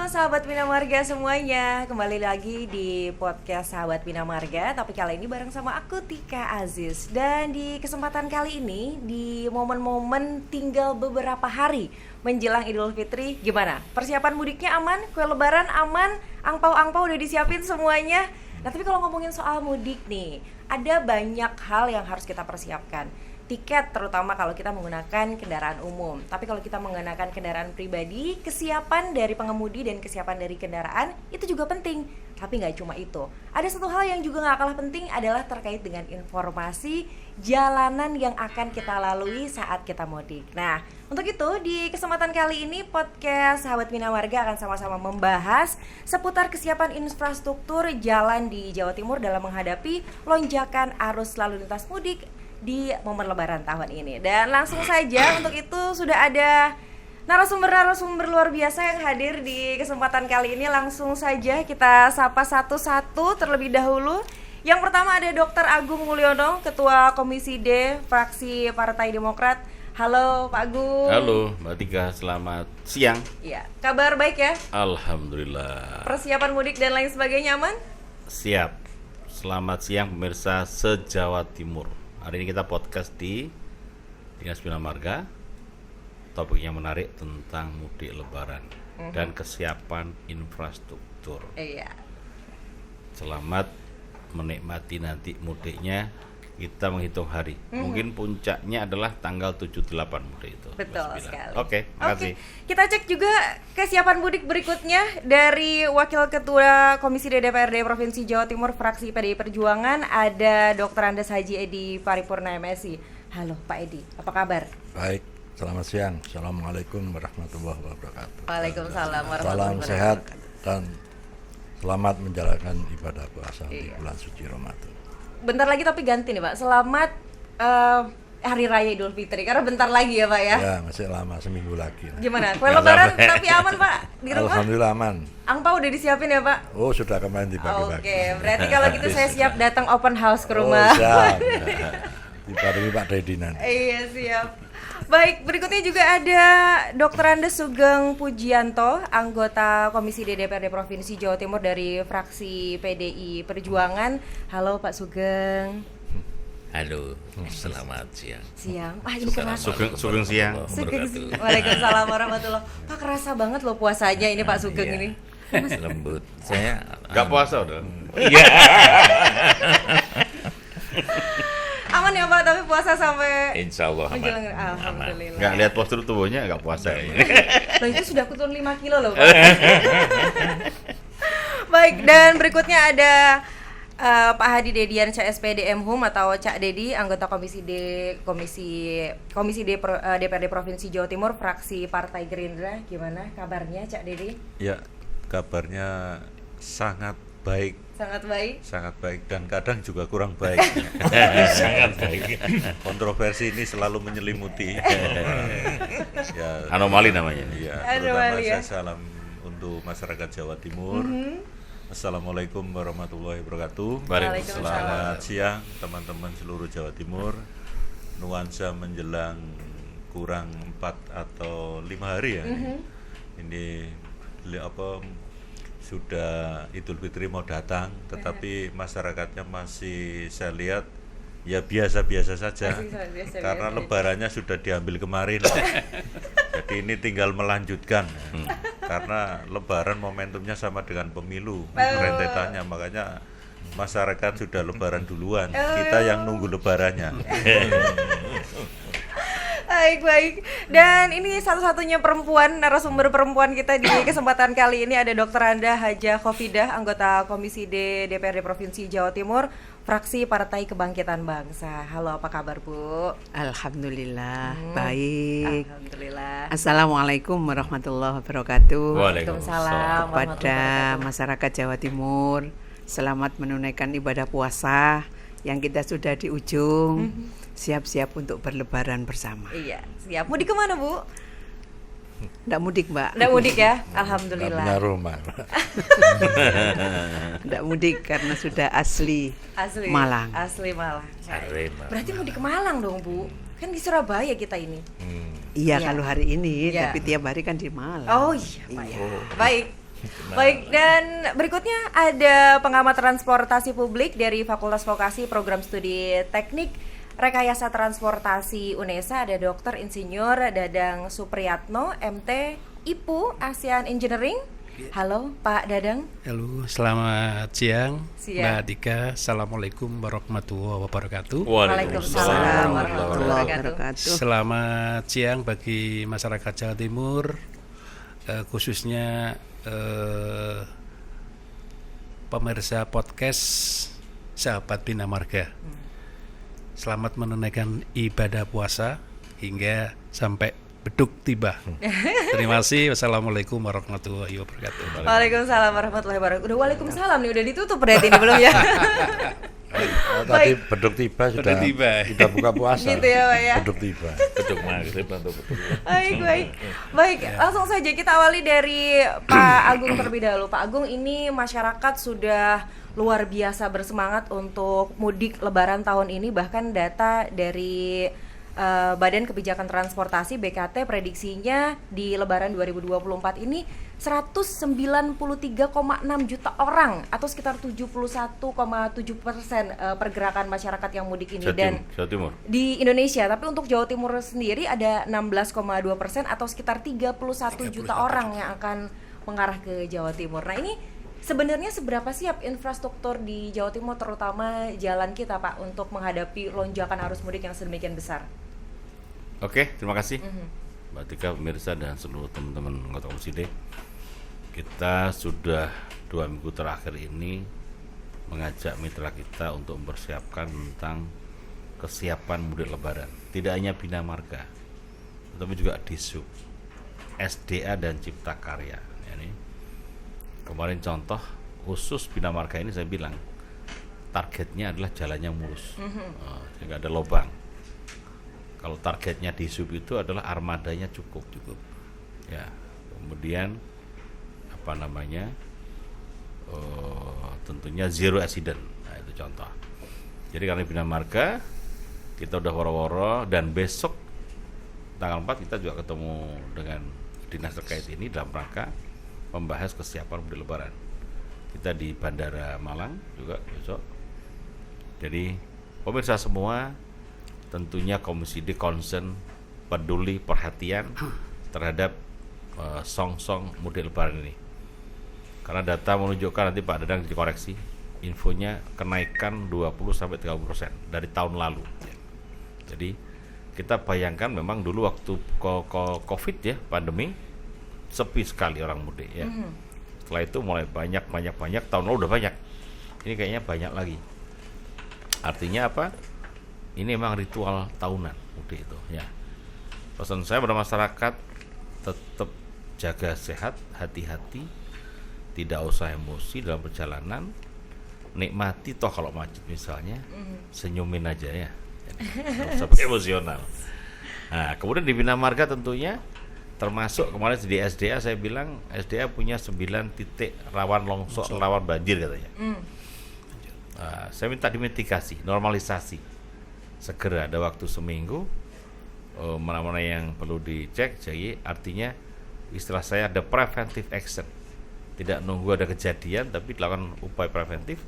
sahabat Bina Marga semuanya, kembali lagi di podcast Sahabat Bina Marga. Tapi kali ini bareng sama aku Tika Aziz. Dan di kesempatan kali ini, di momen-momen tinggal beberapa hari menjelang Idul Fitri, gimana? Persiapan mudiknya aman? Kue lebaran aman? Angpau-angpau udah disiapin semuanya? Nah, tapi kalau ngomongin soal mudik nih, ada banyak hal yang harus kita persiapkan. Tiket terutama kalau kita menggunakan kendaraan umum. Tapi kalau kita menggunakan kendaraan pribadi, kesiapan dari pengemudi dan kesiapan dari kendaraan itu juga penting. Tapi nggak cuma itu. Ada satu hal yang juga nggak kalah penting adalah terkait dengan informasi jalanan yang akan kita lalui saat kita mudik. Nah, untuk itu di kesempatan kali ini podcast Sahabat Bina Marga akan sama-sama membahas seputar kesiapan infrastruktur jalan di Jawa Timur dalam menghadapi lonjakan arus lalu lintas mudik di momen lebaran tahun ini. Dan langsung saja untuk itu sudah ada narasumber luar biasa yang hadir di kesempatan kali ini. Langsung saja kita sapa satu-satu terlebih dahulu. Yang pertama ada Dr. Agung Mulyono, Ketua Komisi D Fraksi Partai Demokrat. Halo Pak Agung. Halo Mbak Tika, selamat siang. Iya, kabar baik ya? Alhamdulillah. Persiapan mudik dan lain sebagainya aman? Siap. Selamat siang pemirsa se-Jawa Timur. Hari ini kita podcast di Dinas Bina Marga. Topiknya menarik tentang mudik lebaran dan kesiapan infrastruktur. Iya. Selamat menikmati nanti mudiknya. Kita menghitung hari. Mungkin puncaknya adalah tanggal 7-8 mudik itu. Betul sekali. Oke, makasih. Kita cek juga kesiapan mudik berikutnya dari Wakil Ketua Komisi DPRD Provinsi Jawa Timur Fraksi PDI Perjuangan, ada Dr. Andes Haji Edi Paripurna MSI. Halo Pak Edi, apa kabar? Baik, selamat siang. Assalamualaikum warahmatullahi wabarakatuh. Waalaikumsalam warahmatullahi Salam wabarakatuh. sehat dan selamat menjalankan ibadah puasa di bulan suci Ramadan. Bentar lagi tapi ganti nih Pak, selamat Hari Raya Idul Fitri, karena bentar lagi ya Pak ya? Ya, masih lama, seminggu lagi. Gimana? Kue lebaran tapi aman Pak di rumah? Alhamdulillah aman. Angpau udah disiapin ya Pak? Oh, sudah kemarin dibagi-bagi. Oke, berarti kalau gitu saya siap datang open house ke rumah. Oh, siap. Dibarengi Pak Dedinan. Iya, siap. Baik, berikutnya juga ada Dr. Andes Sugeng Pujianto, anggota Komisi DPRD Provinsi Jawa Timur dari fraksi PDI Perjuangan. Halo Pak Sugeng. Halo, selamat siang. Siang. Wah, ini kerasa. Sugeng siang. Waalaikumsalam warahmatullahi. Pak, kerasa banget loh puasanya ini Pak Sugeng ini. Lembut. Saya Gak puasa udah. Aman ya Pak, tapi puasa sampai insya Allah aman. menjelang. Alhamdulillah. Gak lihat postur tubuhnya gak puasa. Loh, itu sudah turun 5 kilo loh Pak. Baik, dan berikutnya ada Pak Hadi Dedian CSPD Mhum atau Cak Dedi, anggota Komisi D DPRD Provinsi Jawa Timur fraksi Partai Gerindra. Gimana kabarnya Cak Dedi? Ya, kabarnya sangat baik. Sangat baik Dan kadang juga kurang baik. sangat baik. Kontroversi ini selalu menyelimuti. Ya, Anomali namanya. ya, Anomali, terutama ya. saya salam untuk masyarakat Jawa Timur. Assalamualaikum warahmatullahi wabarakatuh. Waalaikumsalam. Selamat siang teman-teman seluruh Jawa Timur. Nuansa menjelang kurang 4 atau 5 hari ya. Ini sudah Idul Fitri mau datang, tetapi masyarakatnya masih saya lihat ya biasa-biasa saja, karena lebarannya sudah diambil kemarin. Jadi ini tinggal melanjutkan, karena lebaran momentumnya sama dengan pemilu, rentetannya, makanya masyarakat sudah lebaran duluan, kita yang nunggu lebarannya. Baik. Dan ini satu-satunya perempuan, narasumber perempuan kita di kesempatan kali ini ada Dr. Anda Hajah Khofidah, anggota Komisi D DPRD Provinsi Jawa Timur, fraksi Partai Kebangkitan Bangsa. Halo, apa kabar Bu? Alhamdulillah, baik. Alhamdulillah. Assalamualaikum warahmatullahi wabarakatuh. Waalaikumsalam. Kepada masyarakat Jawa Timur, selamat menunaikan ibadah puasa yang kita sudah di ujung. Siap-siap untuk berlebaran bersama. Iya, siap. Mudik kemana Bu? Nggak mudik Mbak. Nggak mudik ya? Nggak Alhamdulillah. punya rumah. Nggak mudik karena sudah asli Malang. Asli Malang. Arema. Berarti mudik ke Malang dong Bu? Kan di Surabaya kita ini. Iya Iya. kalau hari ini, Iya. tapi tiap hari kan di Malang. Oh iya, baik. Iya. Baik. Baik, dan berikutnya ada pengamat transportasi publik dari Fakultas Vokasi Program Studi Teknik Rekayasa Transportasi UNESA, ada Dr. Insinyur Dadang Supriyatno, MT, IPU, ASEAN Engineering. Halo Pak Dadang. Halo, selamat siang, Siang. Mbak Dika. Assalamualaikum warahmatullahi wabarakatuh. Waalaikumsalam warahmatullahi wabarakatuh. Selamat siang bagi masyarakat Jawa Timur, khususnya pemirsa podcast Sahabat Bina Marga. Selamat menunaikan ibadah puasa hingga sampai beduk tiba. Terima kasih. Wassalamualaikum warahmatullahi wabarakatuh. Waalaikumsalam warahmatullahi wabarakatuh. Udah waalaikumsalam nih, udah ditutup berarti ini belum ya? Tadi beduk tiba sudah Beduk tiba. kita buka puasa. Gitu ya, Pak ya. Beduk tiba. Beduk maghrib atau beduk. Baik, langsung saja kita awali dari Pak Agung terlebih dahulu. Pak Agung, ini masyarakat sudah luar biasa bersemangat untuk mudik Lebaran tahun ini, bahkan data dari Badan Kebijakan Transportasi BKT prediksinya di Lebaran 2024 ini 193,6 juta orang atau sekitar 71,7% pergerakan masyarakat yang mudik ini. Dan Jawa Timur. di Indonesia, tapi untuk Jawa Timur sendiri ada 16,2% atau sekitar 31 juta orang yang akan mengarah ke Jawa Timur. Nah, ini sebenarnya seberapa siap infrastruktur di Jawa Timur, terutama jalan kita, Pak, untuk menghadapi lonjakan arus mudik yang sedemikian besar? Oke, terima kasih Mbak Tika, pemirsa dan seluruh teman-teman anggota Komisi D. Kita sudah 2 minggu terakhir ini mengajak mitra kita untuk mempersiapkan tentang kesiapan mudik Lebaran. Tidak hanya Bina Marga, tetapi juga Dishub, SDA dan Cipta Karya. Ini kemarin contoh khusus Bina Marga ini saya bilang targetnya adalah jalannya mulus, sehingga ada lubang. Kalau targetnya di sub itu adalah armadanya cukup, ya. Kemudian tentunya zero accident. Nah, itu contoh. Jadi karena Bina Marga kita udah woro-woro, dan besok tanggal 4 kita juga ketemu dengan dinas terkait ini dalam rangka membahas kesiapan mudik Lebaran. Kita di Bandara Malang juga besok. Jadi pemirsa semua, tentunya Komisi D concern, peduli, perhatian terhadap song-song mudik Lebaran ini. Karena data menunjukkan, nanti Pak Dadang dikoreksi, infonya kenaikan 20-30% dari tahun lalu. Jadi kita bayangkan memang dulu waktu COVID ya, pandemi, sepi sekali orang mudik ya. Setelah itu mulai banyak, tahun lalu udah banyak. Ini kayaknya banyak lagi. Artinya apa? Ini memang ritual tahunan mudik itu ya. Pesan saya pada masyarakat, tetap jaga sehat, hati-hati, tidak usah emosi dalam perjalanan, nikmati, toh kalau macet misalnya senyumin aja ya, nggak usah emosional. Nah, kemudian di Bina Marga tentunya termasuk kemarin di SDA, saya bilang SDA punya 9 titik rawan longsor, rawan banjir katanya. Saya minta dimitigasi, normalisasi. Segera, ada waktu seminggu, mana-mana yang perlu dicek. Jadi artinya istilah saya ada preventive action, tidak nunggu ada kejadian tapi dilakukan upaya preventif.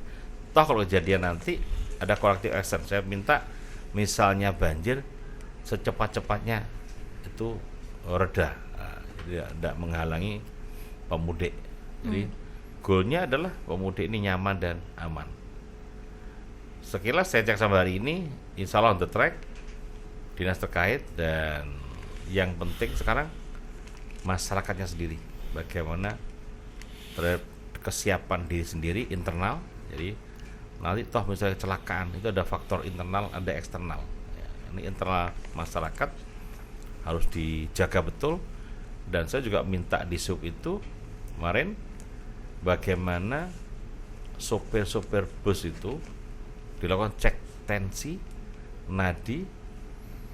Toh kalau kejadian nanti ada corrective action. Saya minta misalnya banjir secepat-cepatnya itu reda, jadi tidak menghalangi pemudik. Jadi goalnya adalah pemudik ini nyaman dan aman. Sekilas saya cek sampai hari ini, insya Allah on the track, dinas terkait, dan yang penting sekarang masyarakatnya sendiri, bagaimana terhadap kesiapan diri sendiri internal. Jadi nanti toh misalnya kecelakaan itu ada faktor internal, ada eksternal. Ya, ini internal masyarakat harus dijaga betul. Dan saya juga minta di sub itu kemarin bagaimana sopir-sopir bus itu dilakukan cek tensi, nadi,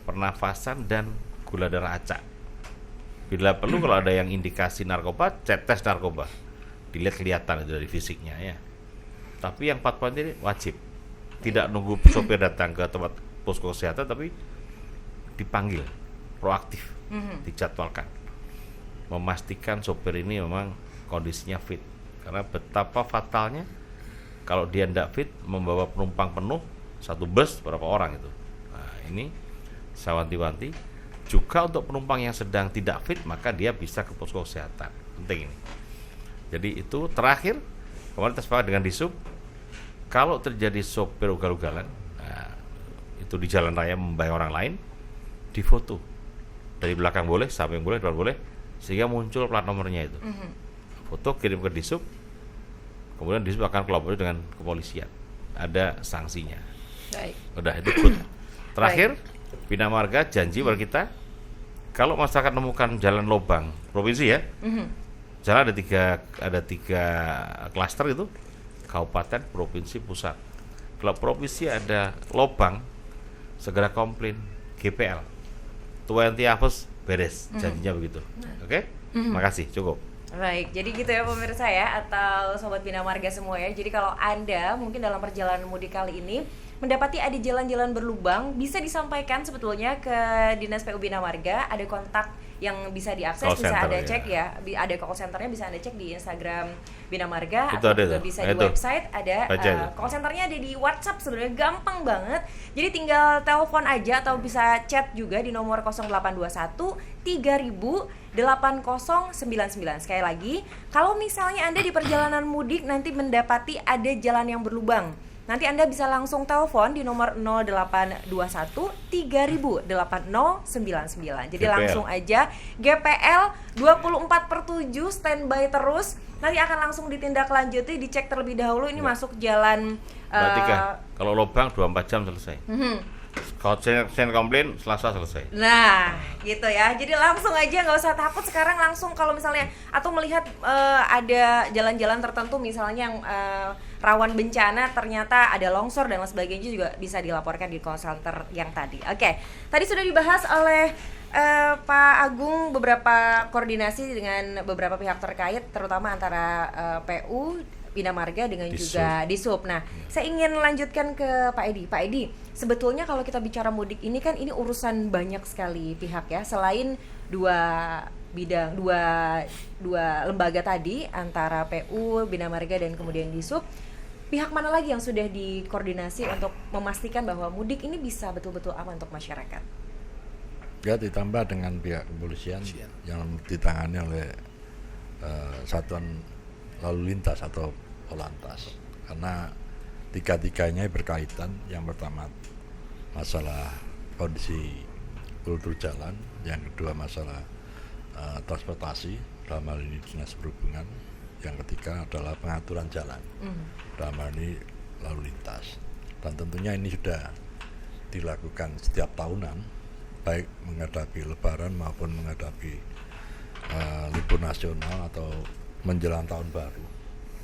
pernafasan, dan gula darah acak. Bila perlu kalau ada yang indikasi narkoba, tes narkoba, dilihat kelihatan itu dari fisiknya ya. Tapi yang 4 poin ini wajib, tidak nunggu sopir datang ke tempat posko kesehatan, tapi dipanggil, proaktif, dijadwalkan, memastikan sopir ini memang kondisinya fit. Karena betapa fatalnya kalau dia tidak fit membawa penumpang penuh satu bus berapa orang itu. Nah, ini saya wanti-wanti juga untuk penumpang yang sedang tidak fit, maka dia bisa ke posko kesehatan. Penting ini. Jadi itu terakhir kemarin kita sepakat dengan Disub, kalau terjadi sopir ugal-ugalan, nah, itu di jalan raya membahayakan orang lain, difoto dari belakang boleh, samping boleh, depan boleh, sehingga muncul plat nomornya itu. Foto kirim ke Disub, kemudian Disub akan kolaborasi dengan kepolisian, ada sanksinya. Baik. Udah itu good. Terakhir, Bina Marga janji pada kita, kalau masyarakat menemukan jalan lobang provinsi ya, jalan ada tiga klaster itu, kabupaten, provinsi, pusat. Kalau provinsi ada lobang, segera komplain GPL. 20 hours beres, janjinya begitu. Oke? Makasih, cukup. Baik, jadi gitu ya pemirsa ya, atau Sobat Bina Marga semua ya. Jadi kalau Anda mungkin dalam perjalanan mudik kali ini mendapati ada jalan-jalan berlubang, bisa disampaikan sebetulnya ke Dinas PU Bina Marga, ada kontak yang bisa diakses, Call bisa center, Anda ya. cek ya, ada call centernya, bisa Anda cek di Instagram Bina Marga, Itu atau ada juga tuh. bisa Nah, di itu. website, ada Baca itu. call centernya ada di WhatsApp, sebenarnya gampang banget. Jadi tinggal telepon aja atau bisa chat juga di nomor 0821 3000 8099. Sekali lagi, kalau misalnya Anda di perjalanan mudik nanti mendapati ada jalan yang berlubang, nanti Anda bisa langsung telepon di nomor 0821 3000 8099. Jadi GPL. langsung aja GPL 24/7 standby terus. Nanti akan langsung ditindaklanjuti, dicek terlebih dahulu ini masuk jalan Mbak Tika, kalau lobang 24 jam selesai. Kalau send komplain, Selasa selesai. Nah, gitu ya. Jadi langsung aja, nggak usah takut sekarang, langsung kalau misalnya atau melihat ada jalan-jalan tertentu misalnya yang rawan bencana, ternyata ada longsor dan lain sebagainya, juga bisa dilaporkan di call center yang tadi. Oke, tadi sudah dibahas oleh Pak Agung beberapa koordinasi dengan beberapa pihak terkait, terutama antara PU Bina Marga dengan juga Disub. Nah, saya ingin lanjutkan ke Pak Edi. Pak Edi, sebetulnya kalau kita bicara mudik ini kan ini urusan banyak sekali pihak ya. Selain dua lembaga tadi, antara PU Bina Marga dan kemudian Disub, pihak mana lagi yang sudah dikoordinasi untuk memastikan bahwa mudik ini bisa betul-betul aman untuk masyarakat? Ya, ditambah dengan pihak kepolisian yang ditangani oleh Satuan Lalu Lintas atau Polantas, karena tiga-tiganya berkaitan. Yang pertama masalah kondisi kultur jalan, yang kedua masalah transportasi, dalam hal ini Dinas Perhubungan, yang ketiga adalah pengaturan jalan, dalam hal ini lalu lintas. Dan tentunya ini sudah dilakukan setiap tahunan, baik menghadapi Lebaran maupun menghadapi libur nasional atau menjelang tahun baru.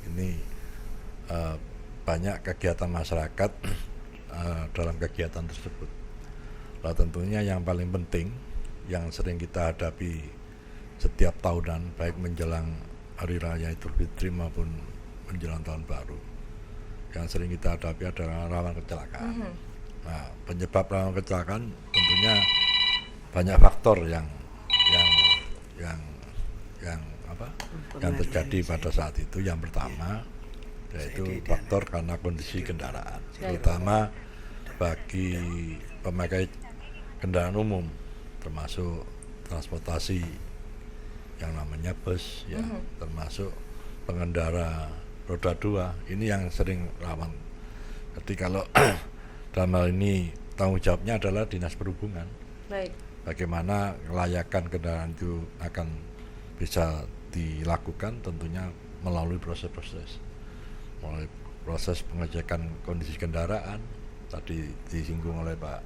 Ini banyak kegiatan masyarakat dalam kegiatan tersebut. Nah, tentunya yang paling penting yang sering kita hadapi setiap tahunan, baik menjelang Hari Raya Idul Fitri maupun menjelang tahun baru, yang sering kita hadapi adalah rawan kecelakaan. Nah, penyebab rawan kecelakaan tentunya banyak faktor yang terjadi pada saat itu. Yang pertama yaitu faktor karena kondisi kendaraan, terutama bagi pemakai kendaraan umum, termasuk transportasi yang namanya bus ya, termasuk pengendara roda 2, ini yang sering rawan. Jadi kalau dalam hal ini tanggung jawabnya adalah Dinas Perhubungan. Baik. Bagaimana kelayakan kendaraan itu akan bisa dilakukan, tentunya melalui proses-proses, melalui proses pengecekan kondisi kendaraan. Tadi disinggung oleh Pak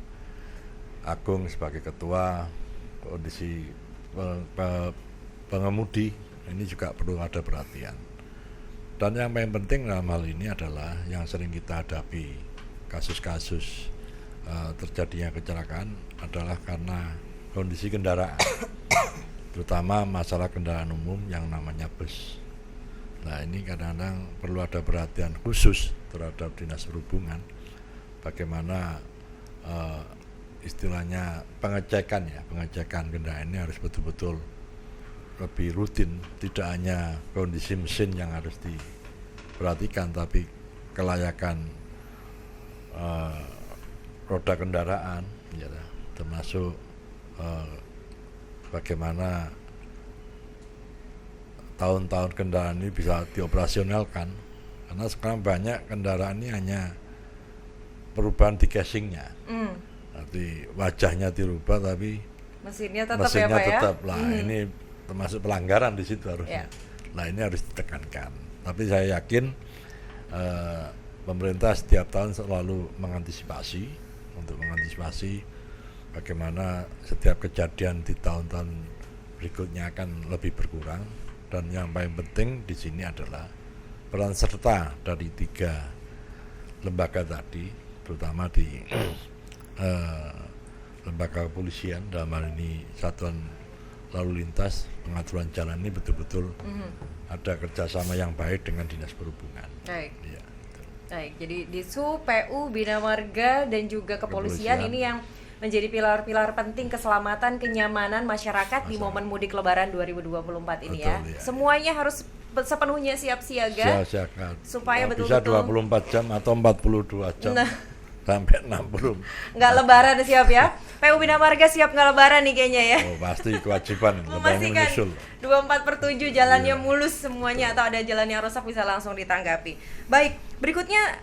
Agung sebagai ketua, kondisi pengemudi ini juga perlu ada perhatian. Dan yang paling penting dalam hal ini adalah yang sering kita hadapi, kasus-kasus terjadinya kecelakaan adalah karena kondisi kendaraan, terutama masalah kendaraan umum yang namanya bus. Nah, ini kadang-kadang perlu ada perhatian khusus terhadap Dinas Perhubungan, bagaimana istilahnya pengecekan kendaraan ini harus betul-betul lebih rutin, tidak hanya kondisi mesin yang harus diperhatikan, tapi kelayakan roda kendaraan, ya, termasuk bagaimana tahun-tahun kendaraan ini bisa dioperasionalkan, karena sekarang banyak kendaraan ini hanya perubahan di casingnya, nanti wajahnya dirubah tapi mesinnya tetap ya Pak tetap ya? lah. Ini termasuk pelanggaran di situ harusnya. Nah ini harus ditekankan. Tapi saya yakin pemerintah setiap tahun selalu mengantisipasi bagaimana setiap kejadian di tahun-tahun berikutnya akan lebih berkurang. Dan yang paling penting di sini adalah peran serta dari 3 lembaga tadi, terutama di lembaga kepolisian, dalam hal ini Satuan Lalu Lintas Pengaturan Jalan ini betul-betul ada kerjasama yang baik dengan Dinas Perhubungan. Baik. Ya, Baik, jadi Disu, PU, Bina Marga dan juga kepolisian ini yang menjadi pilar-pilar penting keselamatan, kenyamanan masyarakat di momen mudik Lebaran 2024 ini. Betul, ya. ya. Semuanya harus sepenuhnya siap siaga supaya bisa betul-betul 24 jam atau 42 jam. Nah. Sampai 60. Nggak Lebaran siap ya. PU Bina Marga siap nggak Lebaran nih kayaknya ya. Oh, pasti kewajiban Lebarannya Memastikan menyusul. 24/7 jalannya mulus semuanya, atau ada jalan yang rusak bisa langsung ditanggapi. Baik, berikutnya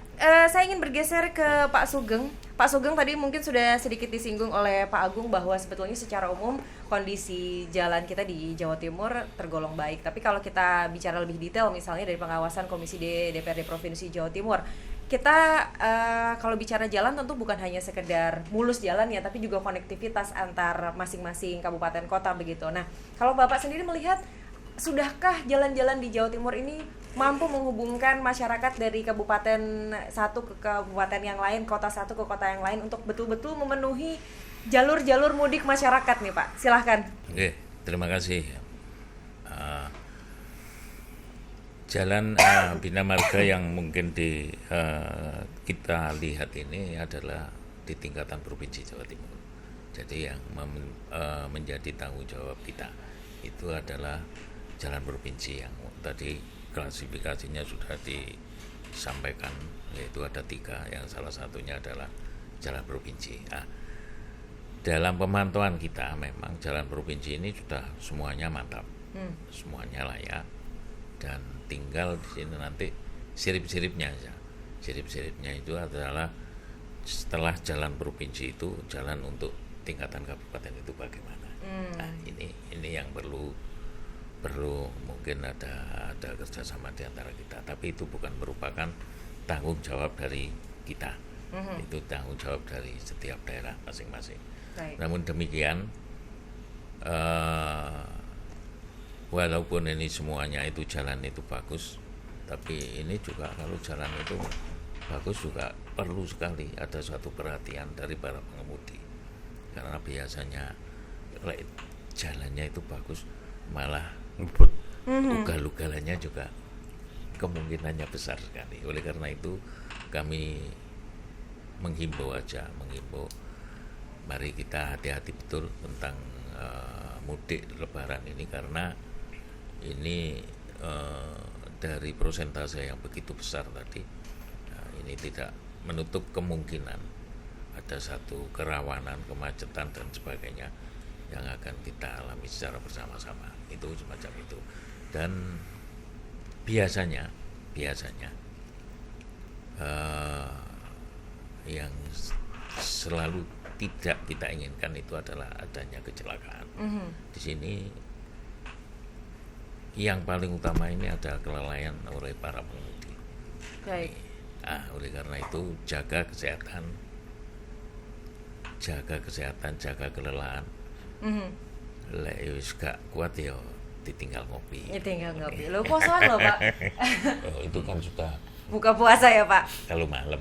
saya ingin bergeser ke Pak Sugeng. Pak Sugeng tadi mungkin sudah sedikit disinggung oleh Pak Agung bahwa sebetulnya secara umum kondisi jalan kita di Jawa Timur tergolong baik. Tapi kalau kita bicara lebih detail misalnya dari pengawasan Komisi D DPRD Provinsi Jawa Timur, kita kalau bicara jalan tentu bukan hanya sekedar mulus jalan ya, tapi juga konektivitas antar masing-masing kabupaten kota begitu. Nah, kalau Bapak sendiri melihat, sudahkah jalan-jalan di Jawa Timur ini mampu menghubungkan masyarakat dari kabupaten satu ke kabupaten yang lain, kota satu ke kota yang lain, untuk betul-betul memenuhi jalur-jalur mudik masyarakat nih Pak? Silahkan. Oke, terima kasih. Jalan Bina Marga yang mungkin kita lihat ini adalah di tingkatan Provinsi Jawa Timur. Jadi yang menjadi tanggung jawab kita itu adalah jalan provinsi yang tadi klasifikasinya sudah disampaikan, yaitu ada 3, yang salah satunya adalah jalan provinsi. Nah, dalam pemantauan kita memang jalan provinsi ini sudah semuanya mantap, semuanya layak, dan tinggal di sini nanti sirip-siripnya saja. Sirip-siripnya itu adalah setelah jalan provinsi itu jalan untuk tingkatan kabupaten itu bagaimana. Nah, ini yang perlu mungkin ada kerjasama di antara kita, tapi itu bukan merupakan tanggung jawab dari kita, itu tanggung jawab dari setiap daerah masing-masing. Baik. Namun demikian, walaupun ini semuanya itu jalan itu bagus, tapi ini juga kalau jalan itu bagus juga perlu sekali ada suatu perhatian dari para pengemudi, karena biasanya jalannya itu bagus malah ugal-ugalannya juga kemungkinannya besar sekali. Oleh karena itu kami menghimbau mari kita hati-hati betul tentang mudik Lebaran ini, karena ini dari persentase yang begitu besar tadi, ini tidak menutup kemungkinan ada satu kerawanan, kemacetan dan sebagainya yang akan kita alami secara bersama-sama, itu semacam itu. Dan biasanya yang selalu tidak kita inginkan itu adalah adanya kecelakaan. Di sini yang paling utama ini ada kelalaian oleh para pengemudi. Baik. Oleh karena itu jaga kesehatan, jaga kelelahan. Lek wis gak kuat ya ditinggal ngopi. Tinggal ngopi. Lo posoan lo Pak. Itu kan sudah Buka puasa ya Pak. kalau malam.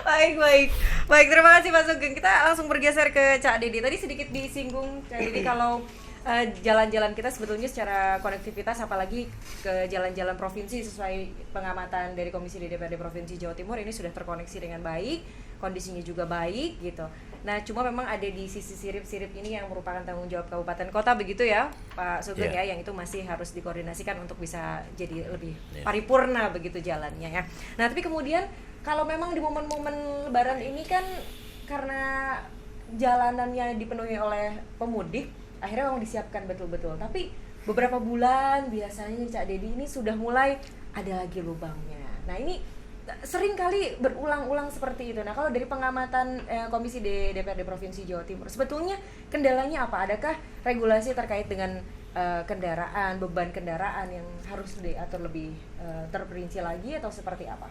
Baik, terima kasih Pak Sugeng. Kita langsung bergeser ke Cak Didi. Tadi sedikit disinggung Cak Didi kalau jalan-jalan kita sebetulnya secara konektivitas, apalagi ke jalan-jalan provinsi sesuai pengamatan dari Komisi DPRD Provinsi Jawa Timur, ini sudah terkoneksi dengan baik, kondisinya juga baik gitu. Nah, cuma memang ada di sisi sirip-sirip ini yang merupakan tanggung jawab kabupaten kota begitu ya, Pak Sugeng ya, yang itu masih harus dikoordinasikan untuk bisa jadi lebih paripurna begitu jalannya ya. Nah, tapi kemudian kalau memang di momen-momen Lebaran ini kan karena jalanannya dipenuhi oleh pemudik, akhirnya memang disiapkan betul-betul. Tapi beberapa bulan biasanya Cak Dedi ini sudah mulai ada lagi lubangnya. Nah, ini sering kali berulang-ulang seperti itu. Nah, kalau dari pengamatan Komisi DPRD Provinsi Jawa Timur, sebetulnya kendalanya apa? Adakah regulasi terkait dengan kendaraan, beban kendaraan yang harus diatur lebih terperinci lagi atau seperti apa?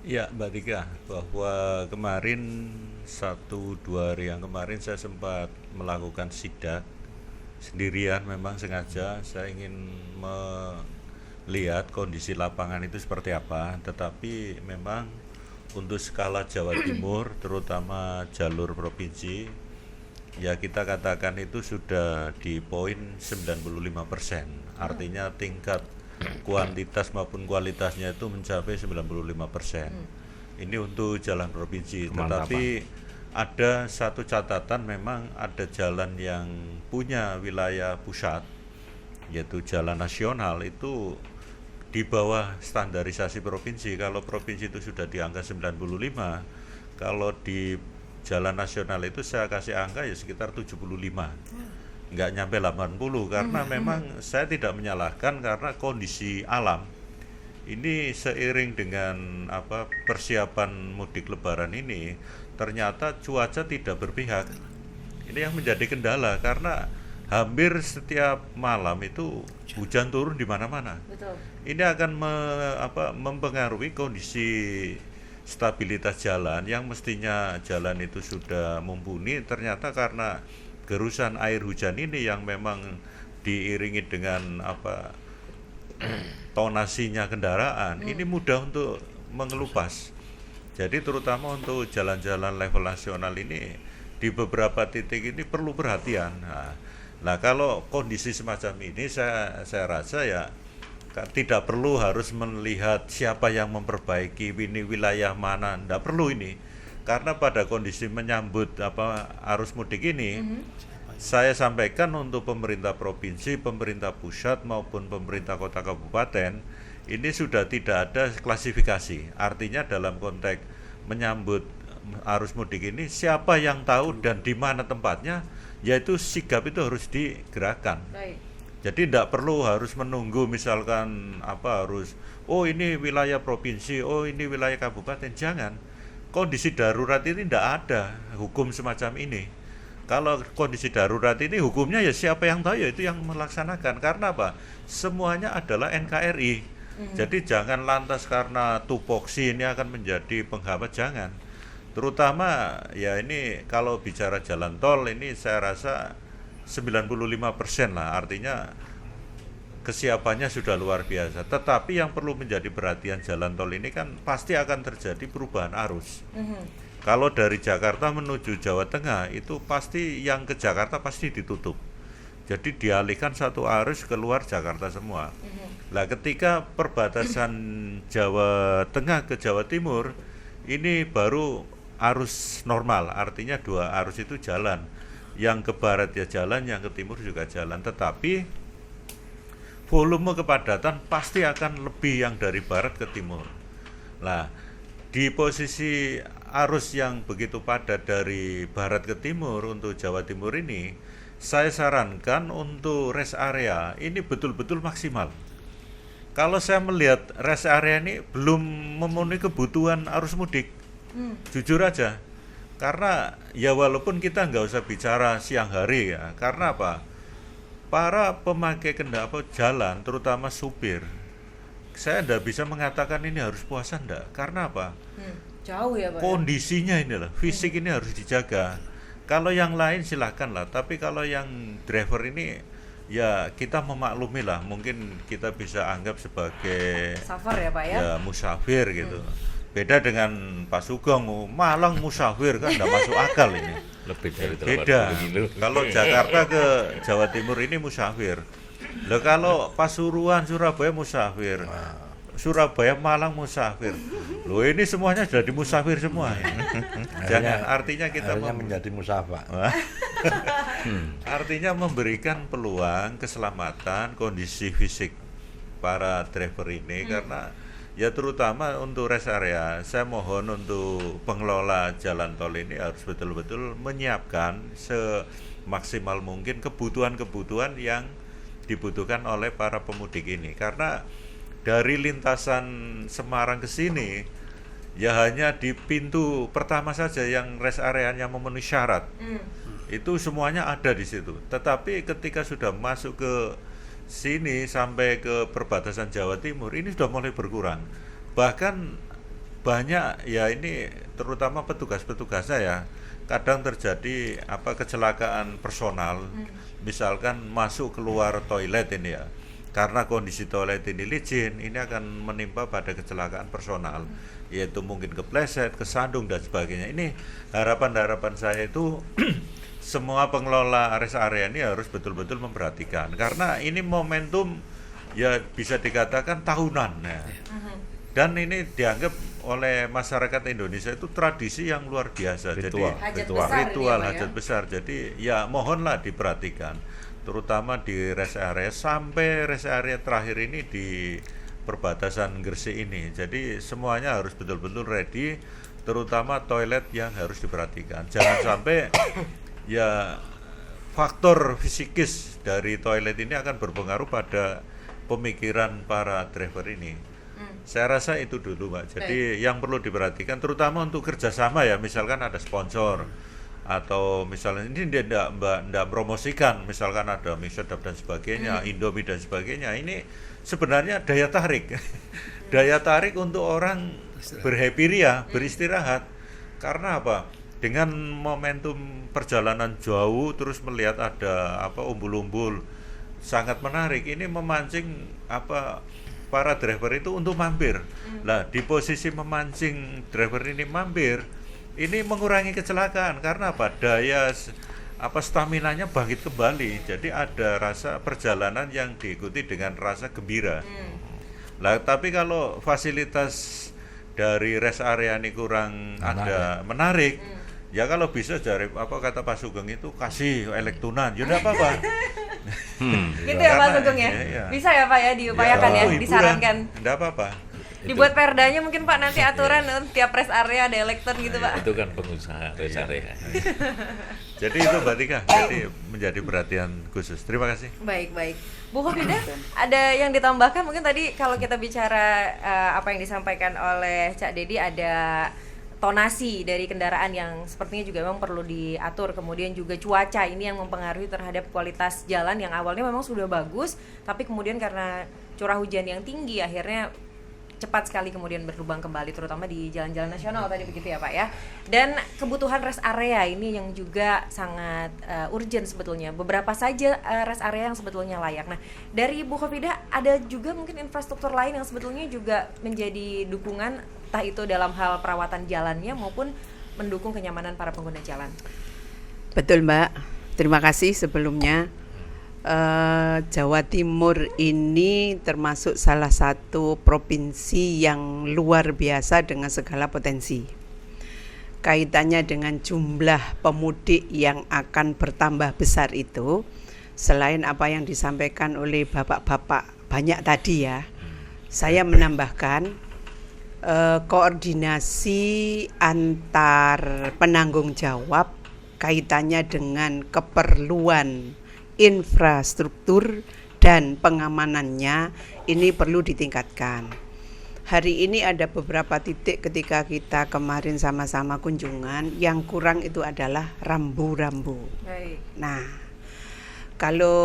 Ya, Mbak Tika, bahwa kemarin 1-2 hari yang kemarin saya sempat melakukan sidak sendirian, memang sengaja saya ingin lihat kondisi lapangan itu seperti apa, tetapi memang untuk skala Jawa Timur terutama jalur provinsi ya kita katakan itu sudah di poin 95%, artinya tingkat kuantitas maupun kualitasnya itu mencapai 95%. Ini untuk jalan provinsi, tetapi ada satu catatan, memang ada jalan yang punya wilayah pusat yaitu jalan nasional itu di bawah standarisasi provinsi. Kalau provinsi itu sudah di angka 95, kalau di jalan nasional itu saya kasih angka ya sekitar 75, nggak nyampe 80, karena memang saya tidak menyalahkan karena kondisi alam ini seiring dengan persiapan mudik lebaran ini ternyata cuaca tidak berpihak. Ini yang menjadi kendala karena hampir setiap malam itu hujan turun di mana-mana. Betul. Ini akan mempengaruhi kondisi stabilitas jalan yang mestinya jalan itu sudah mumpuni, ternyata karena gerusan air hujan ini yang memang diiringi dengan tonasinya kendaraan, ini mudah untuk mengelupas. Jadi terutama untuk jalan-jalan level nasional ini di beberapa titik ini perlu perhatian. Nah, kalau kondisi semacam ini saya rasa ya tidak perlu harus melihat siapa yang memperbaiki ini wilayah mana, tidak perlu ini. Karena pada kondisi menyambut arus mudik ini, saya sampaikan untuk pemerintah provinsi, pemerintah pusat maupun pemerintah kota kabupaten, ini sudah tidak ada klasifikasi. Artinya dalam konteks menyambut arus mudik ini, siapa yang tahu dan di mana tempatnya, yaitu sigap itu harus digerakkan. Baik. Jadi tidak perlu harus menunggu misalkan harus ini wilayah provinsi, ini wilayah kabupaten, jangan. Kondisi darurat ini tidak ada hukum semacam ini. Kalau kondisi darurat ini hukumnya ya siapa yang tahu ya itu yang melaksanakan. Karena apa? Semuanya adalah NKRI. Jadi jangan lantas karena tupoksi ini akan menjadi penghambat, jangan. Terutama ya ini kalau bicara jalan tol ini saya rasa 95% lah, artinya kesiapannya sudah luar biasa. Tetapi yang perlu menjadi perhatian jalan tol ini kan pasti akan terjadi perubahan arus. Kalau dari Jakarta menuju Jawa Tengah itu pasti yang ke Jakarta pasti ditutup. Jadi dialihkan satu arus keluar Jakarta semua. Nah, ketika perbatasan Jawa Tengah ke Jawa Timur ini baru arus normal, artinya dua arus itu jalan. Yang ke barat ya jalan, yang ke timur juga jalan. Tetapi volume kepadatan pasti akan lebih yang dari barat ke timur. Nah, di posisi arus yang begitu padat dari barat ke timur untuk Jawa Timur ini, saya sarankan untuk rest area ini betul-betul maksimal. Kalau saya melihat rest area ini belum memenuhi kebutuhan arus mudik, jujur aja. Karena ya walaupun kita nggak usah bicara siang hari ya, karena apa? Para pemakai jalan, terutama supir, saya tidak bisa mengatakan ini harus puasa enggak. Karena apa? Jauh ya Pak. Kondisinya inilah, fisik ini harus dijaga. Kalau yang lain silakan lah, tapi kalau yang driver ini ya kita memaklumi lah, mungkin kita bisa anggap sebagai Safar ya Pak ya? Ya musafir gitu. Beda dengan Pak Sugeng, Malang musafir kan tidak masuk akal ini. Lebih dari Beda. 80 kilo. Kalau Jakarta ke Jawa Timur ini musafir. Lah kalau Pasuruan Surabaya musafir. Surabaya, Malang musafir. Loh ini semuanya sudah dimusafir semua. Jangan artinya kita menjadi musafah. Artinya memberikan peluang keselamatan kondisi fisik para driver ini karena ya terutama untuk rest area saya mohon untuk pengelola jalan tol ini harus betul-betul menyiapkan semaksimal mungkin kebutuhan-kebutuhan yang dibutuhkan oleh para pemudik ini karena dari lintasan Semarang ke sini ya hanya di pintu pertama saja yang rest area-nya memenuhi syarat. Itu semuanya ada di situ. Tetapi ketika sudah masuk ke sini sampai ke perbatasan Jawa Timur ini sudah mulai berkurang. Bahkan banyak ya ini terutama petugas-petugasnya ya kadang terjadi kecelakaan personal. Misalkan masuk keluar toilet ini ya. Karena kondisi toilet ini licin, ini akan menimpa pada kecelakaan personal, yaitu mungkin kepleset, kesandung dan sebagainya. Ini harapan saya itu semua pengelola rest area ini harus betul-betul memperhatikan, karena ini momentum ya bisa dikatakan tahunan ya. Dan ini dianggap oleh masyarakat Indonesia itu tradisi yang luar biasa. Ritual Hajat besar. Jadi ya mohonlah diperhatikan, terutama di rest area sampai rest area terakhir ini di perbatasan Gresik ini. Jadi semuanya harus betul-betul ready, terutama toilet yang harus diperhatikan. Jangan sampai ya faktor fisikis dari toilet ini akan berpengaruh pada pemikiran para driver ini. Saya rasa itu dulu Mbak. Jadi yang perlu diperhatikan terutama untuk kerjasama ya, misalkan ada sponsor atau misalnya ini dia tidak promosikan, misalkan ada mie sedap dan sebagainya, Indomie dan sebagainya, ini sebenarnya daya tarik daya tarik untuk orang berhappy ya, beristirahat. Karena apa? Dengan momentum perjalanan jauh terus melihat ada umbul-umbul sangat menarik, ini memancing para driver itu untuk mampir. Lah di posisi memancing driver ini mampir, ini mengurangi kecelakaan karena apa? Daya staminanya bangkit kembali. Jadi ada rasa perjalanan yang diikuti dengan rasa gembira. Lah tapi kalau fasilitas dari rest area ini kurang menarik. Ya kalau bisa kata Pak Sugeng itu kasih elektunan, ya enggak apa-apa. Gitu ya Pak Sugeng ya? Iya. Bisa ya Pak ya diupayakan ya, disarankan. Enggak apa-apa. Dibuat perdanya mungkin Pak nanti aturan tiap rest area ada elektron gitu Pak. Itu kan pengusaha rest area. Jadi itu Mbak Tika, jadi menjadi perhatian khusus. Terima kasih. Baik. Bu Khofidah, ada yang ditambahkan mungkin tadi kalau kita bicara apa yang disampaikan oleh Cak Dedi, ada tonasi dari kendaraan yang sepertinya juga memang perlu diatur, kemudian juga cuaca ini yang mempengaruhi terhadap kualitas jalan yang awalnya memang sudah bagus, tapi kemudian karena curah hujan yang tinggi akhirnya cepat sekali kemudian berlubang kembali, terutama di jalan-jalan nasional tadi begitu ya Pak ya. Dan kebutuhan rest area ini yang juga sangat urgent sebetulnya. Beberapa saja rest area yang sebetulnya layak. Nah, dari Bu Khofidah ada juga mungkin infrastruktur lain yang sebetulnya juga menjadi dukungan, entah itu dalam hal perawatan jalannya maupun mendukung kenyamanan para pengguna jalan. Betul Mbak, terima kasih sebelumnya. Jawa Timur ini termasuk salah satu provinsi yang luar biasa dengan segala potensi. Kaitannya dengan jumlah pemudik yang akan bertambah besar itu, selain apa yang disampaikan oleh bapak-bapak banyak tadi ya, saya menambahkan koordinasi antar penanggung jawab kaitannya dengan keperluan infrastruktur dan pengamanannya ini perlu ditingkatkan. Hari ini ada beberapa titik ketika kita kemarin sama-sama kunjungan, yang kurang itu adalah rambu-rambu. Nah, kalau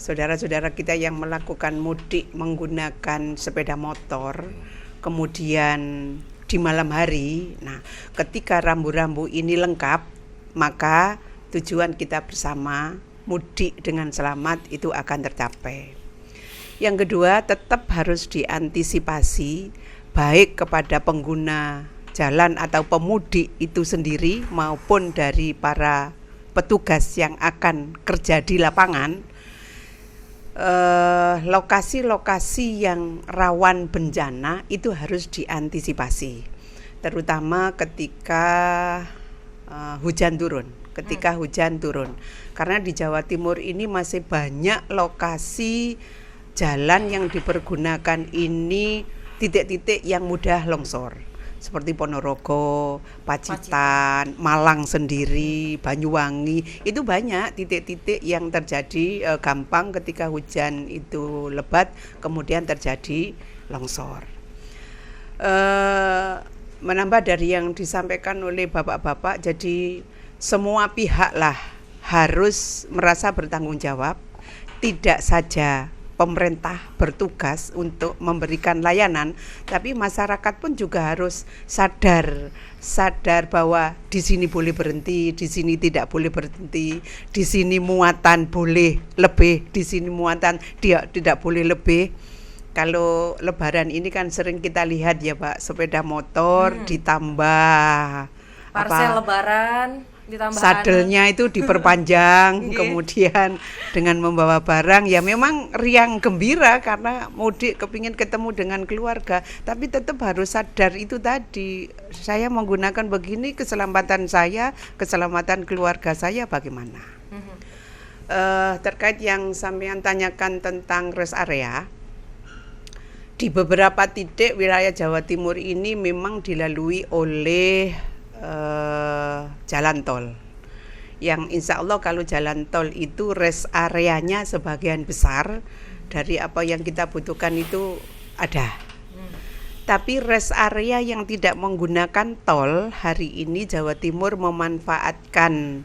saudara-saudara kita yang melakukan mudik menggunakan sepeda motor, kemudian di malam hari, nah ketika rambu-rambu ini lengkap, maka tujuan kita bersama mudik dengan selamat itu akan tercapai. Yang kedua, tetap harus diantisipasi baik kepada pengguna jalan atau pemudik itu sendiri maupun dari para petugas yang akan kerja di lapangan. lokasi-lokasi yang rawan bencana itu harus diantisipasi, terutama ketika hujan turun. Karena di Jawa Timur ini masih banyak lokasi jalan yang dipergunakan ini titik-titik yang mudah longsor, seperti Ponorogo, Pacitan, Malang sendiri, Banyuwangi. Itu banyak titik-titik yang terjadi gampang ketika hujan itu lebat kemudian terjadi longsor. Menambah dari yang disampaikan oleh bapak-bapak, jadi semua pihak lah harus merasa bertanggung jawab. Tidak saja pemerintah bertugas untuk memberikan layanan, tapi masyarakat pun juga harus sadar bahwa di sini boleh berhenti, di sini tidak boleh berhenti, di sini muatan boleh lebih, di sini muatan tidak boleh lebih. Kalau Lebaran ini kan sering kita lihat ya Pak, sepeda motor ditambah Parsel Lebaran ditambah sadelnya itu diperpanjang, kemudian dengan membawa barang, ya memang riang gembira karena mudik kepingin ketemu dengan keluarga, tapi tetap harus sadar itu tadi, saya menggunakan begini, keselamatan saya, keselamatan keluarga saya bagaimana. Terkait yang sampean tanyakan tentang rest area, di beberapa titik wilayah Jawa Timur ini memang dilalui oleh jalan tol, yang insya Allah kalau jalan tol itu rest areanya sebagian besar dari apa yang kita butuhkan itu ada. Tapi rest area yang tidak menggunakan tol, hari ini Jawa Timur memanfaatkan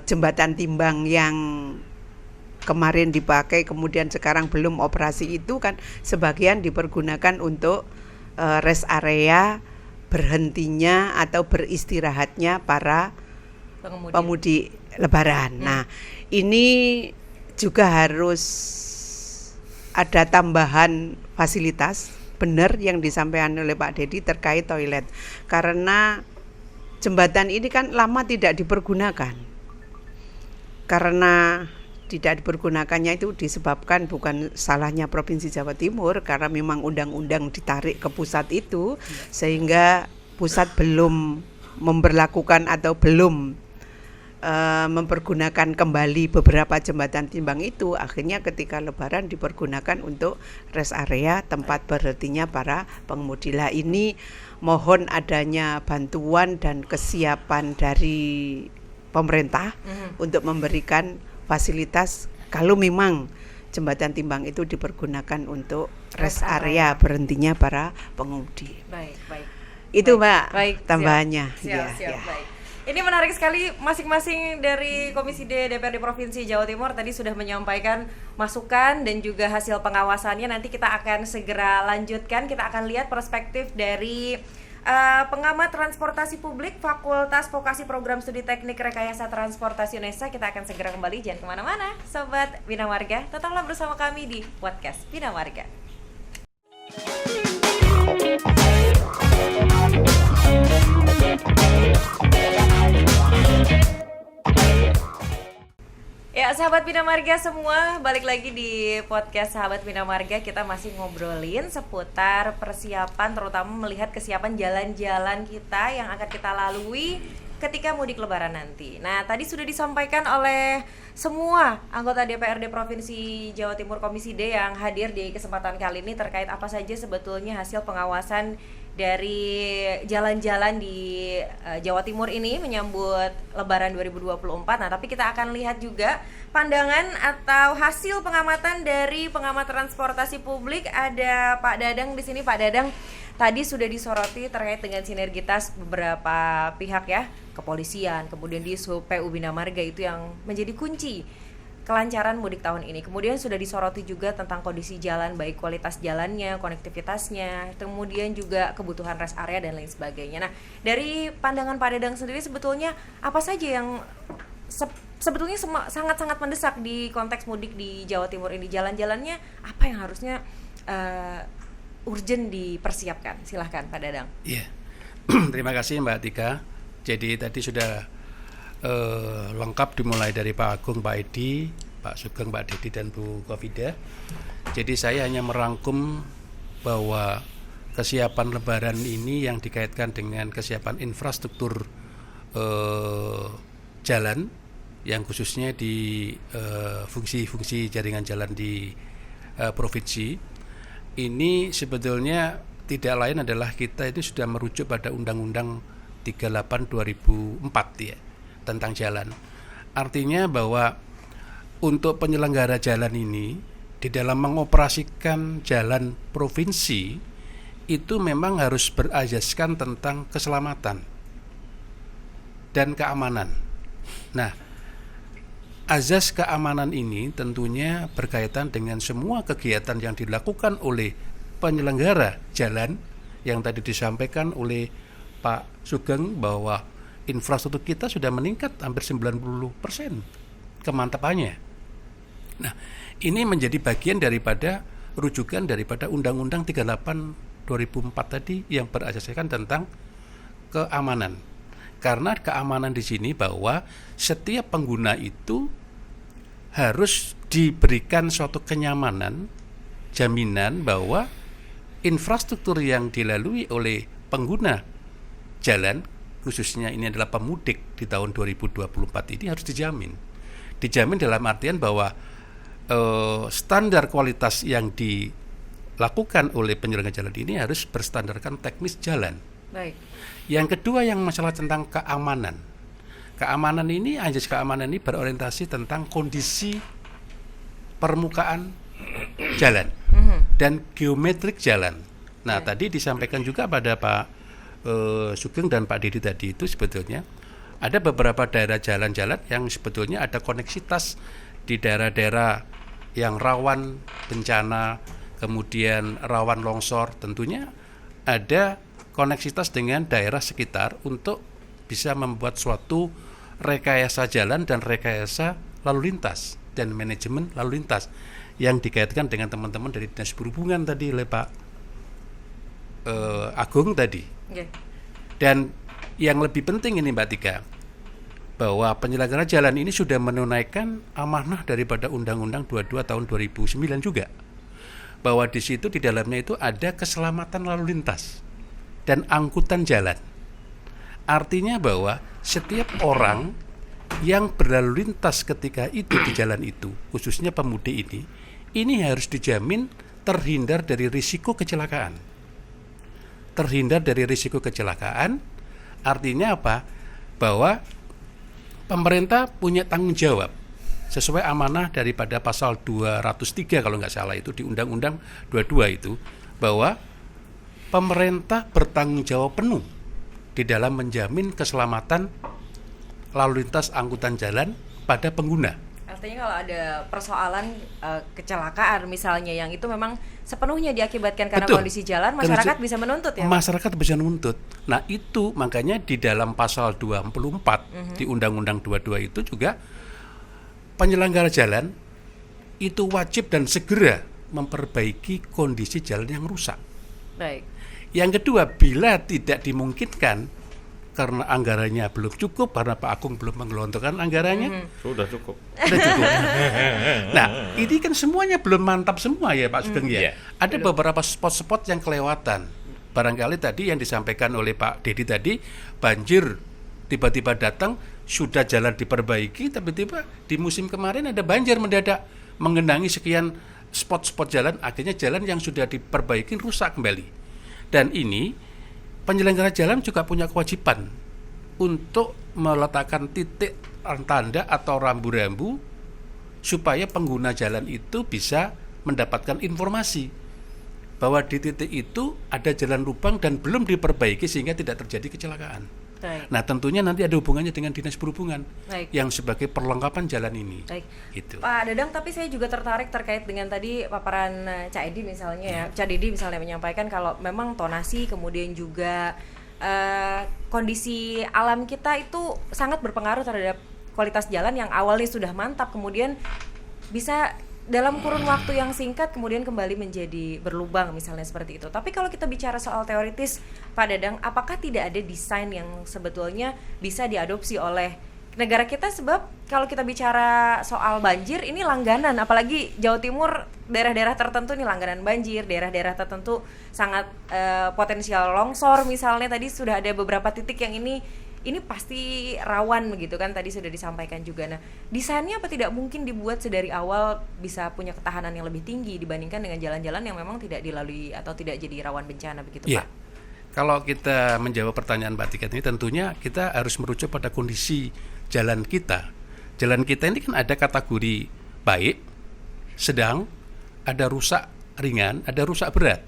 jembatan timbang yang kemarin dipakai kemudian sekarang belum operasi itu kan sebagian dipergunakan untuk rest area berhentinya atau beristirahatnya para pemudik Lebaran. Nah, ini juga harus ada tambahan fasilitas, benar yang disampaikan oleh Pak Dedi terkait toilet. Karena jembatan ini kan lama tidak dipergunakan. Karena tidak dipergunakannya itu disebabkan bukan salahnya Provinsi Jawa Timur, karena memang undang-undang ditarik ke pusat itu, sehingga pusat belum memberlakukan atau belum mempergunakan kembali beberapa jembatan timbang itu. Akhirnya ketika Lebaran dipergunakan untuk rest area tempat berhentinya para pengemudi. Lah ini mohon adanya bantuan dan kesiapan dari pemerintah untuk memberikan fasilitas kalau memang jembatan timbang itu dipergunakan untuk rest area berhentinya para pengemudi. Baik. Itu Mbak baik, tambahannya. Siap. Baik. Ini menarik sekali, masing-masing dari Komisi D DPRD Provinsi Jawa Timur tadi sudah menyampaikan masukan dan juga hasil pengawasannya. Nanti kita akan segera lanjutkan, kita akan lihat perspektif dari pengamat transportasi publik Fakultas Vokasi Program Studi Teknik Rekayasa Transportasi UNESA. Kita akan segera kembali, jangan kemana-mana Sobat Bina Marga, tetaplah bersama kami di podcast Bina Marga. Ya, sahabat Bina Marga semua, balik lagi di podcast Sahabat Bina Marga. Kita masih ngobrolin seputar persiapan, terutama melihat kesiapan jalan-jalan kita yang akan kita lalui ketika mudik Lebaran nanti. Nah, tadi sudah disampaikan oleh semua anggota DPRD Provinsi Jawa Timur Komisi D yang hadir di kesempatan kali ini terkait apa saja sebetulnya hasil pengawasan dari jalan-jalan di Jawa Timur ini menyambut Lebaran 2024. Nah, tapi kita akan lihat juga pandangan atau hasil pengamatan dari pengamat transportasi publik. Ada Pak Dadang di sini. Pak Dadang, tadi sudah disoroti terkait dengan sinergitas beberapa pihak ya, kepolisian, kemudian di PU Bina Marga itu yang menjadi kunci kelancaran mudik tahun ini. Kemudian sudah disoroti juga tentang kondisi jalan, baik kualitas jalannya, konektivitasnya, kemudian juga kebutuhan rest area dan lain sebagainya. Nah, dari pandangan Pak Dadang sendiri sebetulnya apa saja yang sebetulnya sangat-sangat mendesak di konteks mudik di Jawa Timur ini? Jalan-jalannya apa yang harusnya urgent dipersiapkan? Silahkan Pak Dadang. Iya, terima kasih Mbak Tika. Jadi tadi sudah lengkap dimulai dari Pak Agung, Pak Edi, Pak Sugeng, Pak Dedi, dan Bu Kofida. Jadi saya hanya merangkum bahwa kesiapan Lebaran ini yang dikaitkan dengan kesiapan infrastruktur jalan, yang khususnya di fungsi-fungsi jaringan jalan di provinsi ini sebetulnya tidak lain adalah kita itu sudah merujuk pada Undang-Undang 38 2004 ya, tentang jalan. Artinya bahwa untuk penyelenggara jalan ini di dalam mengoperasikan jalan provinsi itu memang harus berasaskan tentang keselamatan dan keamanan. Nah, azas keamanan ini tentunya berkaitan dengan semua kegiatan yang dilakukan oleh penyelenggara jalan yang tadi disampaikan oleh Pak Sugeng bahwa infrastruktur kita sudah meningkat hampir 90% kemantapannya. Nah, ini menjadi bagian daripada rujukan daripada Undang-Undang 38 2004 tadi yang berasaskan tentang keamanan. Karena keamanan di sini bahwa setiap pengguna itu harus diberikan suatu kenyamanan, jaminan bahwa infrastruktur yang dilalui oleh pengguna jalan, khususnya ini adalah pemudik di tahun 2024 ini harus dijamin. Dijamin dalam artian bahwa standar kualitas yang dilakukan oleh penyelenggara jalan ini harus berstandarkan teknis jalan. Baik. Yang kedua yang masalah tentang keamanan. Keamanan ini, azas keamanan ini berorientasi tentang kondisi permukaan jalan dan geometrik jalan. Nah, tadi disampaikan juga pada Pak Sugeng dan Pak Dedi tadi itu sebetulnya ada beberapa daerah jalan-jalan yang sebetulnya ada koneksitas di daerah-daerah yang rawan bencana, kemudian rawan longsor, tentunya ada koneksitas dengan daerah sekitar untuk bisa membuat suatu rekayasa jalan dan rekayasa lalu lintas dan manajemen lalu lintas yang dikaitkan dengan teman-teman dari Dinas Perhubungan tadi oleh Pak Agung tadi. Okay. Dan yang lebih penting ini Mbak Tika, bahwa penyelenggara jalan ini sudah menunaikan amanah daripada Undang-Undang 22 tahun 2009 juga, bahwa di situ di dalamnya itu ada keselamatan lalu lintas dan angkutan jalan. Artinya bahwa setiap orang yang berlalu lintas ketika itu di jalan itu, khususnya pemudik ini harus dijamin terhindar dari risiko kecelakaan. Terhindar dari risiko kecelakaan artinya apa? Bahwa pemerintah punya tanggung jawab sesuai amanah daripada pasal 203 kalau nggak salah itu di Undang-Undang 22 itu, bahwa pemerintah bertanggung jawab penuh di dalam menjamin keselamatan lalu lintas angkutan jalan pada pengguna. Artinya kalau ada persoalan kecelakaan misalnya yang itu memang sepenuhnya diakibatkan karena kondisi jalan, masyarakat bisa menuntut ya? Masyarakat bisa menuntut. Nah itu makanya di dalam pasal 24 di Undang-Undang 22 itu juga penyelenggara jalan itu wajib dan segera memperbaiki kondisi jalan yang rusak. Baik. Yang kedua, bila tidak dimungkinkan karena anggarannya belum cukup, karena Pak Agung belum menggelontorkan anggarannya, Sudah cukup. sudah cukup. Nah, ini kan semuanya belum mantap semua ya Pak Sugeng ya. Ada beberapa spot-spot yang kelewatan. Barangkali tadi yang disampaikan oleh Pak Dedi tadi, banjir tiba-tiba datang, sudah jalan diperbaiki, tiba-tiba di musim kemarin ada banjir mendadak menggenangi sekian spot-spot jalan, akhirnya jalan yang sudah diperbaiki rusak kembali. Dan ini penyelenggara jalan juga punya kewajiban untuk meletakkan titik tanda atau rambu-rambu supaya pengguna jalan itu bisa mendapatkan informasi bahwa di titik itu ada jalan lubang dan belum diperbaiki sehingga tidak terjadi kecelakaan. Baik. Nah tentunya nanti ada hubungannya dengan Dinas Perhubungan. Baik. Yang sebagai perlengkapan jalan ini. Baik. Gitu. Pak Dadang, tapi saya juga tertarik terkait dengan tadi paparan Cak Edi misalnya ya, Cak Dedi misalnya menyampaikan kalau memang tonasi kemudian juga kondisi alam kita itu sangat berpengaruh terhadap kualitas jalan yang awalnya sudah mantap kemudian bisa dalam kurun waktu yang singkat kemudian kembali menjadi berlubang misalnya seperti itu. Tapi kalau kita bicara soal teoritis Pak Dadang, apakah tidak ada desain yang sebetulnya bisa diadopsi oleh negara kita, sebab kalau kita bicara soal banjir ini langganan, apalagi Jawa Timur, daerah-daerah tertentu ini langganan banjir, daerah-daerah tertentu sangat potensial longsor misalnya. Tadi sudah ada beberapa titik yang ini pasti rawan begitu kan, tadi sudah disampaikan juga. Nah, desainnya apa tidak mungkin dibuat sedari awal bisa punya ketahanan yang lebih tinggi dibandingkan dengan jalan-jalan yang memang tidak dilalui atau tidak jadi rawan bencana begitu, Iya. Pak? Kalau kita menjawab pertanyaan Mbak Tika ini, tentunya kita harus merujuk pada kondisi jalan kita. Jalan kita ini kan ada kategori baik, sedang, ada rusak ringan, ada rusak berat.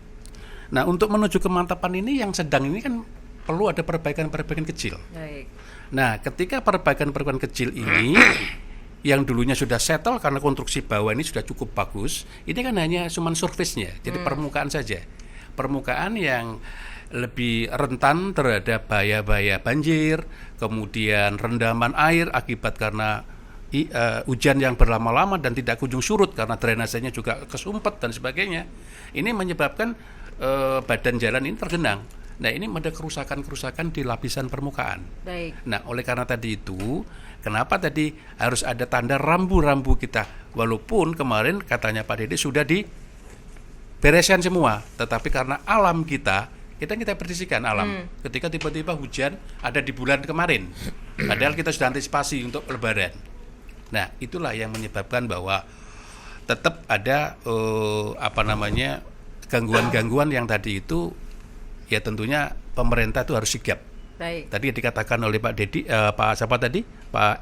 Nah, untuk menuju kemantapan ini, yang sedang ini kan perlu ada perbaikan-perbaikan kecil. Baik. Nah, ketika perbaikan-perbaikan kecil ini yang dulunya sudah settle karena konstruksi bawah ini sudah cukup bagus, ini kan hanya cuman surface-nya, jadi permukaan saja. Permukaan yang lebih rentan terhadap bahaya-bahaya banjir, kemudian rendaman air akibat karena hujan yang berlama-lama dan tidak kunjung surut karena drainasenya juga kesumpet dan sebagainya. Ini menyebabkan badan jalan ini tergenang. Nah, ini ada kerusakan-kerusakan di lapisan permukaan. Baik. Nah, oleh karena tadi itu, kenapa tadi harus ada tanda rambu-rambu kita? Walaupun kemarin katanya Pak Dede sudah dibereskan semua, tetapi karena alam kita predisikan alam. Ketika tiba-tiba hujan ada di bulan kemarin, padahal kita sudah antisipasi untuk Lebaran. Nah, itulah yang menyebabkan bahwa tetap ada gangguan-gangguan yang tadi itu. Ya tentunya pemerintah itu harus sigap. Baik. Tadi dikatakan oleh Pak Dedi, Pak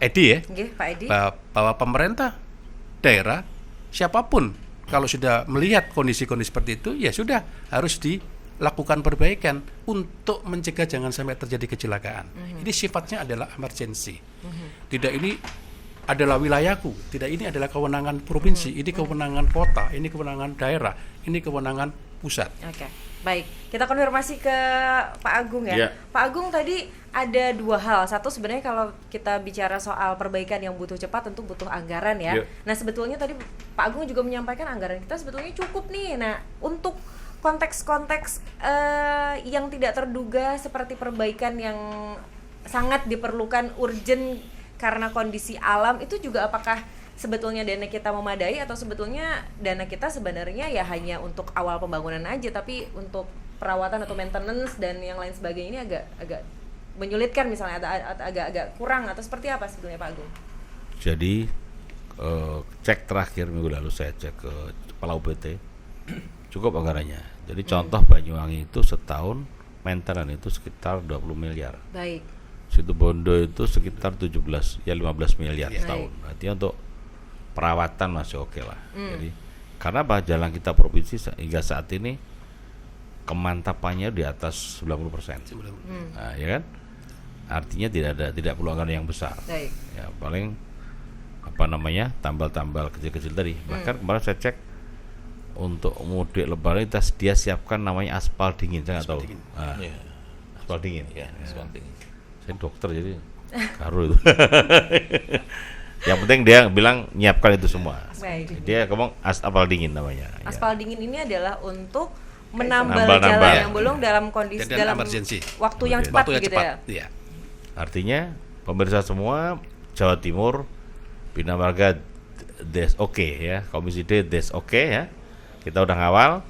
Edi ya, Pak Edi. bahwa pemerintah daerah siapapun kalau sudah melihat kondisi-kondisi seperti itu, ya sudah harus dilakukan perbaikan untuk mencegah jangan sampai terjadi kecelakaan. Ini sifatnya adalah emergency. Tidak ini adalah wilayahku, tidak ini adalah kewenangan provinsi, ini kewenangan kota, ini kewenangan daerah, ini kewenangan pusat. Oke. Baik, kita konfirmasi ke Pak Agung ya. Ya. Pak Agung, tadi ada dua hal. Satu, sebenarnya kalau kita bicara soal perbaikan yang butuh cepat tentu butuh anggaran ya. Ya. Nah, sebetulnya tadi Pak Agung juga menyampaikan anggaran kita sebetulnya cukup nih. Nah, untuk konteks-konteks yang tidak terduga seperti perbaikan yang sangat diperlukan urgent karena kondisi alam, itu juga apakah sebetulnya dana kita memadai atau sebetulnya dana kita sebenarnya ya hanya untuk awal pembangunan aja, tapi untuk perawatan atau maintenance dan yang lain sebagainya ini agak menyulitkan misalnya, atau agak kurang, atau seperti apa sebetulnya Pak Agung? Jadi cek terakhir minggu lalu saya cek ke kepala UPT cukup anggarannya. Jadi contoh Banyuwangi itu setahun maintenance itu sekitar 20 miliar. Baik. Situ Bondo itu sekitar 15 miliar setahun. Artinya untuk perawatan masih oke lah. Jadi karena jalan kita provinsi hingga saat ini kemantapannya di atas 90%. Nah, ya kan? Artinya tidak perlu anggaran yang besar. Baik. Ya paling tambal-tambal kecil-kecil tadi. Bahkan kemarin saya cek untuk mudik Lebaran dia siapkan namanya aspal dingin, saya nggak tahu. Aspal dingin. Aspal dingin. Saya dokter jadi karu itu. Yang penting dia bilang nyiapkan itu semua. Baik. Dia ngomong aspal dingin namanya. Aspal dingin ini adalah untuk menambal Nambal-nambal. jalan yang bolong dalam kondisi Dan dalam emergency. waktu yang cepat gitu ya. Iya. Artinya pemirsa semua Jawa Timur, Bina Marga des oke ya, Komisi D des oke ya. Kita udah ngawal,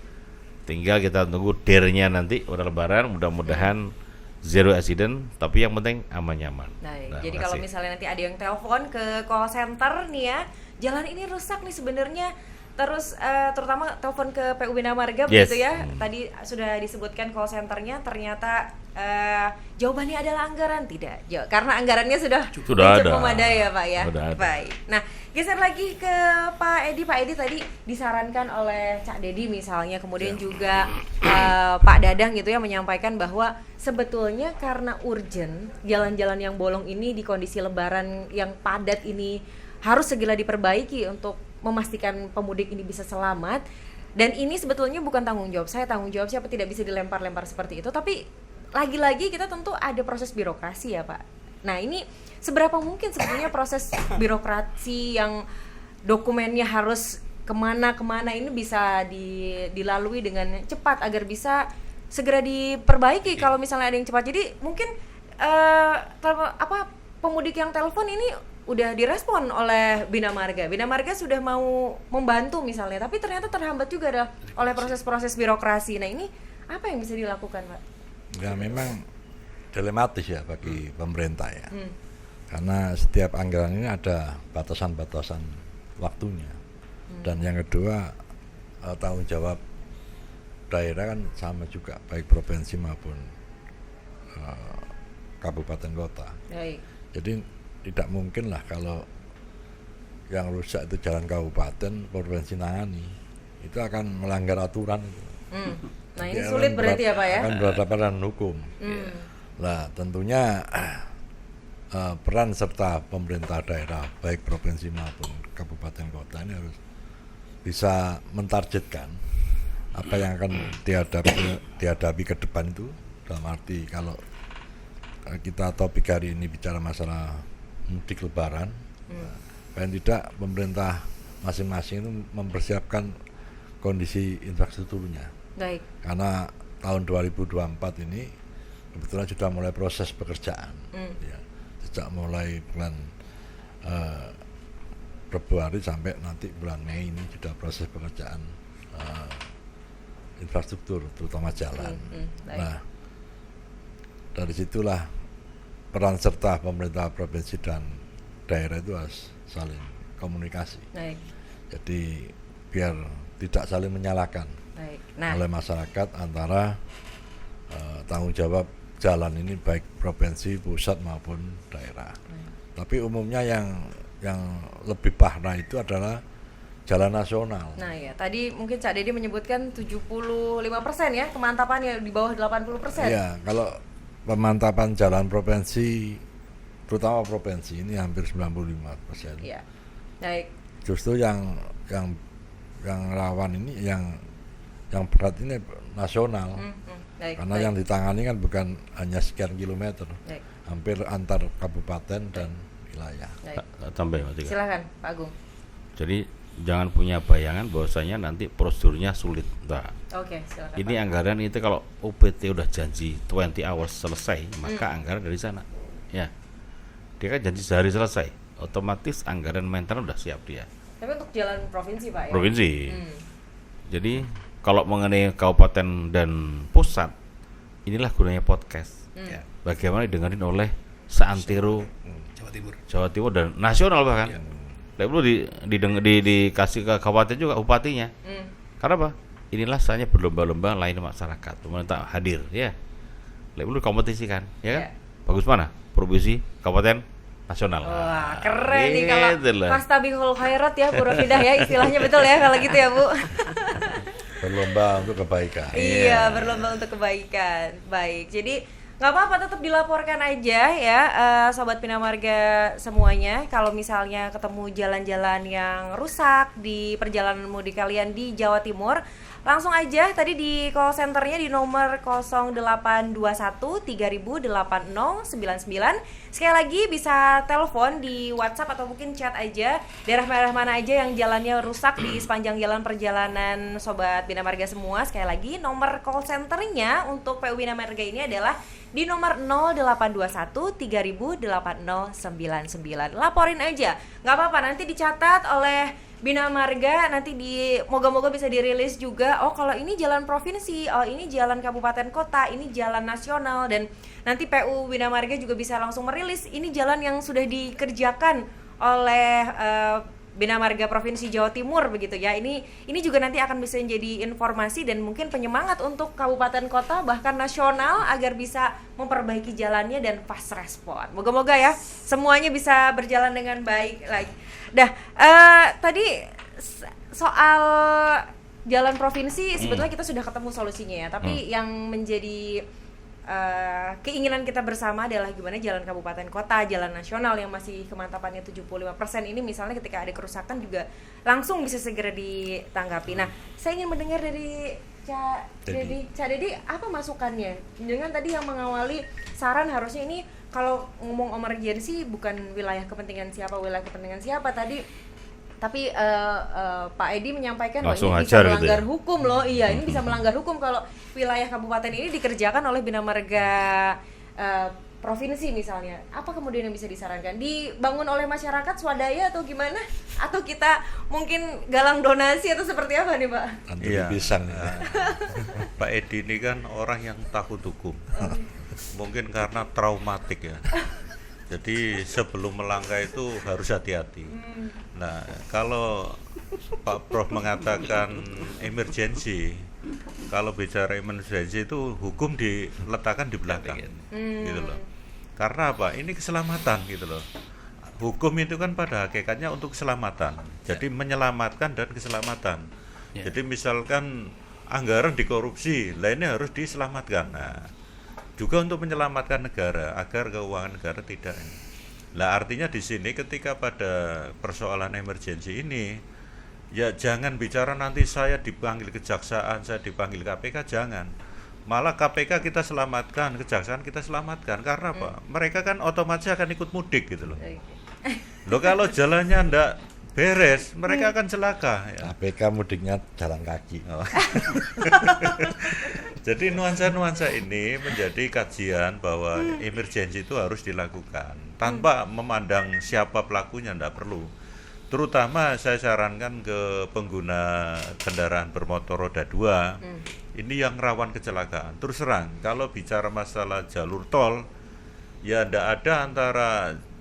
tinggal kita tunggu dernya nanti udah Lebaran, mudah-mudahan zero accident, tapi yang penting aman nyaman. Baik, Nah, jadi makasih. kalau misalnya nanti ada yang telepon ke call center nih ya, jalan ini rusak nih sebenarnya, terus terutama telepon ke PU Bina Marga Yes. begitu ya. Tadi sudah disebutkan call centernya, ternyata jawabannya adalah anggaran. Tidak, karena anggarannya sudah Sudah ada. memadai ya Pak ya. Sudah ada. Baik. Nah, geser lagi ke Pak Edi. Pak Edi tadi disarankan oleh Cak Dedi misalnya, kemudian juga Pak Dadang gitu ya menyampaikan bahwa sebetulnya karena urgent jalan-jalan yang bolong ini di kondisi Lebaran yang padat ini harus segera diperbaiki untuk memastikan pemudik ini bisa selamat. Dan ini sebetulnya bukan tanggung jawab saya, tanggung jawab siapa, tidak bisa dilempar-lempar seperti itu. Tapi lagi-lagi kita tentu ada proses birokrasi ya Pak. Nah, ini seberapa mungkin sebetulnya proses birokrasi yang dokumennya harus kemana-kemana ini bisa dilalui dengan cepat agar bisa segera diperbaiki kalau misalnya ada yang cepat. Jadi mungkin pemudik yang telepon ini udah direspon oleh Bina Marga. Bina Marga sudah mau membantu misalnya, tapi ternyata terhambat juga oleh proses-proses birokrasi. Nah ini apa yang bisa dilakukan, Pak? Ya memang dilematis ya bagi pemerintah ya. Karena setiap anggaran ini ada batasan-batasan waktunya. Dan yang kedua tanggung jawab daerah kan sama juga, baik provinsi maupun kabupaten kota. Baik. Jadi tidak mungkin lah kalau yang rusak itu jalan kabupaten, provinsi nangani, itu akan melanggar aturan. Nah ini sulit berarti ya Pak ya? Akan berhadapan dengan hukum. Nah tentunya peran serta pemerintah daerah, baik provinsi maupun kabupaten kota ini harus bisa mentargetkan apa yang akan dihadapi ke depan itu. Dalam arti kalau kita topik hari ini bicara masalah mudik lebaran, paling tidak pemerintah masing-masing itu mempersiapkan kondisi infrastrukturnya. Baik. Karena tahun 2024 ini kebetulan sudah mulai proses pekerjaan, ya, sejak mulai bulan Februari sampai nanti bulan Mei ini sudah proses pekerjaan infrastruktur, terutama jalan. Nah, dari situlah peran serta pemerintah provinsi dan daerah itu harus saling komunikasi. Baik. Jadi biar tidak saling menyalahkan. Baik. Nah, oleh masyarakat antara tanggung jawab jalan ini baik provinsi, pusat maupun daerah. Tapi umumnya yang lebih parah itu adalah jalan nasional. Nah ya, tadi mungkin Cak Dedi menyebutkan 75% ya, kemantapannya di bawah 80%. Iya, kalau pemantapan jalan provinsi, terutama provinsi ini hampir 95%. Iya. Baik. Justru yang rawan ini yang berat ini nasional. Baik, karena baik. yang ditangani kan bukan hanya sekian kilometer, Baik. hampir antar kabupaten dan wilayah. Baik. Tambah Pak Tiga. Silakan Pak Agung. Jadi jangan punya bayangan bahwasanya nanti prosedurnya sulit. Nah, Oke, silakan. ini Pak. anggaran itu kalau UPT udah janji 20 hours selesai, maka anggaran dari sana. Ya. Dia kan janji sehari selesai, otomatis anggaran maintenance udah siap dia. Tapi untuk jalan provinsi Pak ya. Provinsi. Jadi kalau mengenai kabupaten dan pusat, inilah gunanya podcast. Ya. Bagaimana didengarin oleh seantero Jawa Timur dan nasional bahkan. Tidak perlu dikasih ke kabupaten juga bupatinya. Karena apa? Inilah saatnya berlomba-lomba lain masyarakat. Pemerintah hadir, ya. Tidak perlu kompetisikan, ya kan? Bagus mana? Provinsi, kabupaten, nasional. Wah, keren nih kalau gitu lah. Fastabihul khairat ya Bu Rofidah ya, istilahnya betul ya kalau gitu ya Bu. Berlomba untuk kebaikan. Iya, berlomba untuk kebaikan. Baik, jadi nggak apa-apa, tetap dilaporkan aja ya, Sobat Bina Marga semuanya. Kalau misalnya ketemu jalan-jalan yang rusak di perjalanan mudik kalian di Jawa Timur, langsung aja tadi di call centernya di nomor 0821 3000 8099. Sekali lagi bisa telepon di WhatsApp atau mungkin chat aja daerah-daerah mana aja yang jalannya rusak di sepanjang jalan perjalanan Sobat Bina Marga semua. Sekali lagi nomor call centernya untuk PU Bina Marga ini adalah di nomor 0821 3000 8099. Laporin aja, nggak apa-apa, nanti dicatat oleh Bina Marga, nanti moga-moga bisa dirilis juga. Oh kalau ini jalan provinsi, oh ini jalan kabupaten kota, ini jalan nasional, dan nanti PU Bina Marga juga bisa langsung merilis ini jalan yang sudah dikerjakan oleh Bina Marga Provinsi Jawa Timur begitu ya. Ini juga nanti akan bisa menjadi informasi dan mungkin penyemangat untuk kabupaten kota bahkan nasional agar bisa memperbaiki jalannya dan fast respon. Moga-moga ya semuanya bisa berjalan dengan baik lagi. Dah, tadi soal jalan provinsi sebetulnya kita sudah ketemu solusinya ya, tapi yang menjadi keinginan kita bersama adalah gimana jalan kabupaten kota, jalan nasional yang masih kemantapannya 75% ini misalnya ketika ada kerusakan juga langsung bisa segera ditanggapi. Nah, saya ingin mendengar dari Cak Dedi apa masukannya dengan tadi yang mengawali saran harusnya ini kalau ngomong emergency bukan wilayah kepentingan siapa tadi, tapi Pak Edi menyampaikan bahwa ini bisa melanggar hukum loh. Iya, ini bisa melanggar hukum kalau wilayah kabupaten ini dikerjakan oleh Bina Marga provinsi misalnya, apa kemudian yang bisa disarankan? Dibangun oleh masyarakat swadaya atau gimana? Atau kita mungkin galang donasi atau seperti apa nih Pak? Antri pisang nih. Pak Edi ini kan orang yang takut hukum. Mungkin karena traumatik ya. Jadi sebelum melangkah itu harus hati-hati. Nah, kalau Pak Prof mengatakan emergency, kalau bicara emergency itu hukum diletakkan di belakang, gitu loh. Karena apa? Ini keselamatan gitu loh. Hukum itu kan pada hakikatnya untuk keselamatan. Jadi menyelamatkan dan keselamatan. Jadi misalkan anggaran dikorupsi, lainnya harus diselamatkan. Nah, juga untuk menyelamatkan negara agar keuangan negara tidak. Nah, artinya di sini ketika pada persoalan emergensi ini, ya jangan bicara nanti saya dipanggil kejaksaan, saya dipanggil KPK, jangan. Malah KPK kita selamatkan, kejaksaan kita selamatkan. Karena apa? Mereka kan otomatis akan ikut mudik gitu loh. Loh kalau jalannya ndak beres, mereka akan celaka ya. KPK mudiknya jalan kaki. Jadi nuansa-nuansa ini menjadi kajian bahwa emergensi itu harus dilakukan tanpa memandang siapa pelakunya, ndak perlu. Terutama saya sarankan ke pengguna kendaraan bermotor roda 2, ini yang rawan kecelakaan. Terus terang, kalau bicara masalah jalur tol, ya ndak ada antara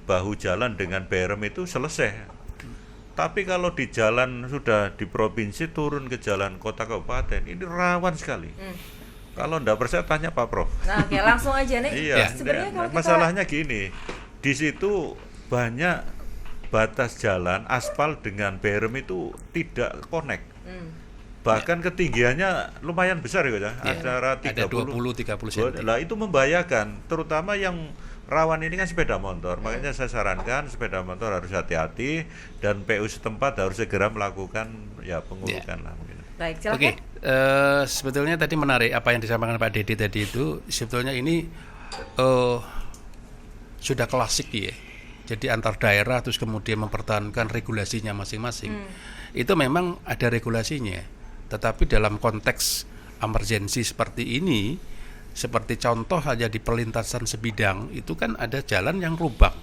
bahu jalan dengan berem itu selesai. Tapi kalau di jalan sudah di provinsi turun ke jalan kota kabupaten, ini rawan sekali. Kalau ndak percaya tanya Pak Prof. Nah, oke, langsung aja nih. Iya. Sebenarnya kalau Masalahnya gini, di situ banyak batas jalan aspal dengan berem itu tidak connect. Bahkan ketinggiannya lumayan besar ya, antara 20-30 cm. Lah itu membahayakan, terutama yang rawan ini kan sepeda motor. Makanya saya sarankan sepeda motor harus hati-hati dan PU setempat harus segera melakukan ya pengurukan lah mungkin. Baik, silakan. Oke, sebetulnya tadi menarik apa yang disampaikan Pak Dede tadi itu. Sebetulnya ini sudah klasik ya. Jadi antar daerah terus kemudian mempertahankan regulasinya masing-masing. Itu memang ada regulasinya. Tetapi dalam konteks emergensi seperti ini, seperti contoh aja di perlintasan sebidang, itu kan ada jalan yang lubang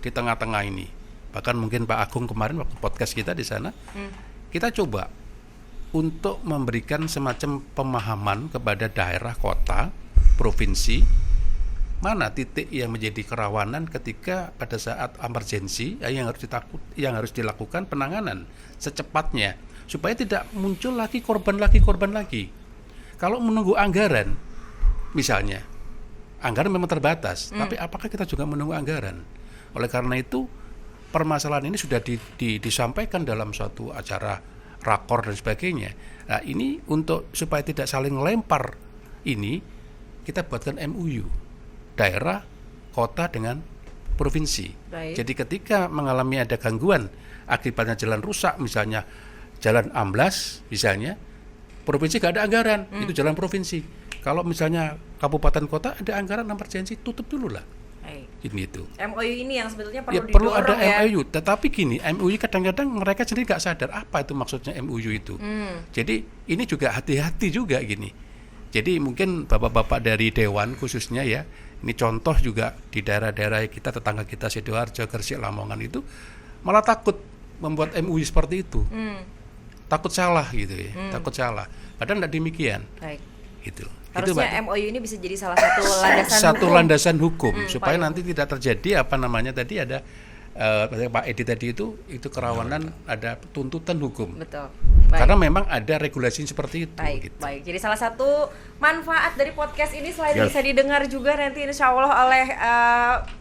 di tengah-tengah ini. Bahkan mungkin Pak Agung kemarin waktu podcast kita di sana, kita coba untuk memberikan semacam pemahaman kepada daerah, kota, provinsi, mana titik yang menjadi kerawanan ketika pada saat emergensi yang harus dilakukan penanganan secepatnya supaya tidak muncul lagi korban lagi. Kalau menunggu anggaran, misalnya anggaran memang terbatas, tapi apakah kita juga menunggu anggaran? Oleh karena itu permasalahan ini sudah disampaikan dalam suatu acara rakor dan sebagainya. Nah, ini untuk supaya tidak saling lempar ini kita buatkan MOU. Daerah, kota dengan provinsi. Baik. Jadi ketika mengalami ada gangguan akibatnya jalan rusak, misalnya jalan amblas, misalnya provinsi gak ada anggaran, itu jalan provinsi. Kalau misalnya kabupaten kota ada anggaran emergensi, tutup dulu lah. Ini itu. MOU ini yang sebetulnya Ya, perlu perlu ada didorong ya. MOU, tetapi gini, MOU kadang-kadang mereka sendiri nggak sadar apa itu maksudnya MOU itu. Jadi ini juga hati-hati juga gini. Jadi mungkin bapak-bapak dari Dewan khususnya ya, ini contoh juga di daerah-daerah kita, tetangga kita Sidoarjo, Gresik, Lamongan itu malah takut membuat MUI seperti itu. Takut salah gitu ya, takut salah. Padahal tidak demikian. Baik. Gitu. Harusnya MOU ini bisa jadi salah satu landasan satu hukum. landasan hukum supaya paling. nanti tidak terjadi apa namanya tadi ada Pak Edi tadi itu kerawanan ada tuntutan hukum. Betul. Baik. Karena memang ada regulasi seperti itu. Baik, Gitu. baik. Jadi salah satu manfaat dari podcast ini selain bisa didengar juga nanti insya Allah oleh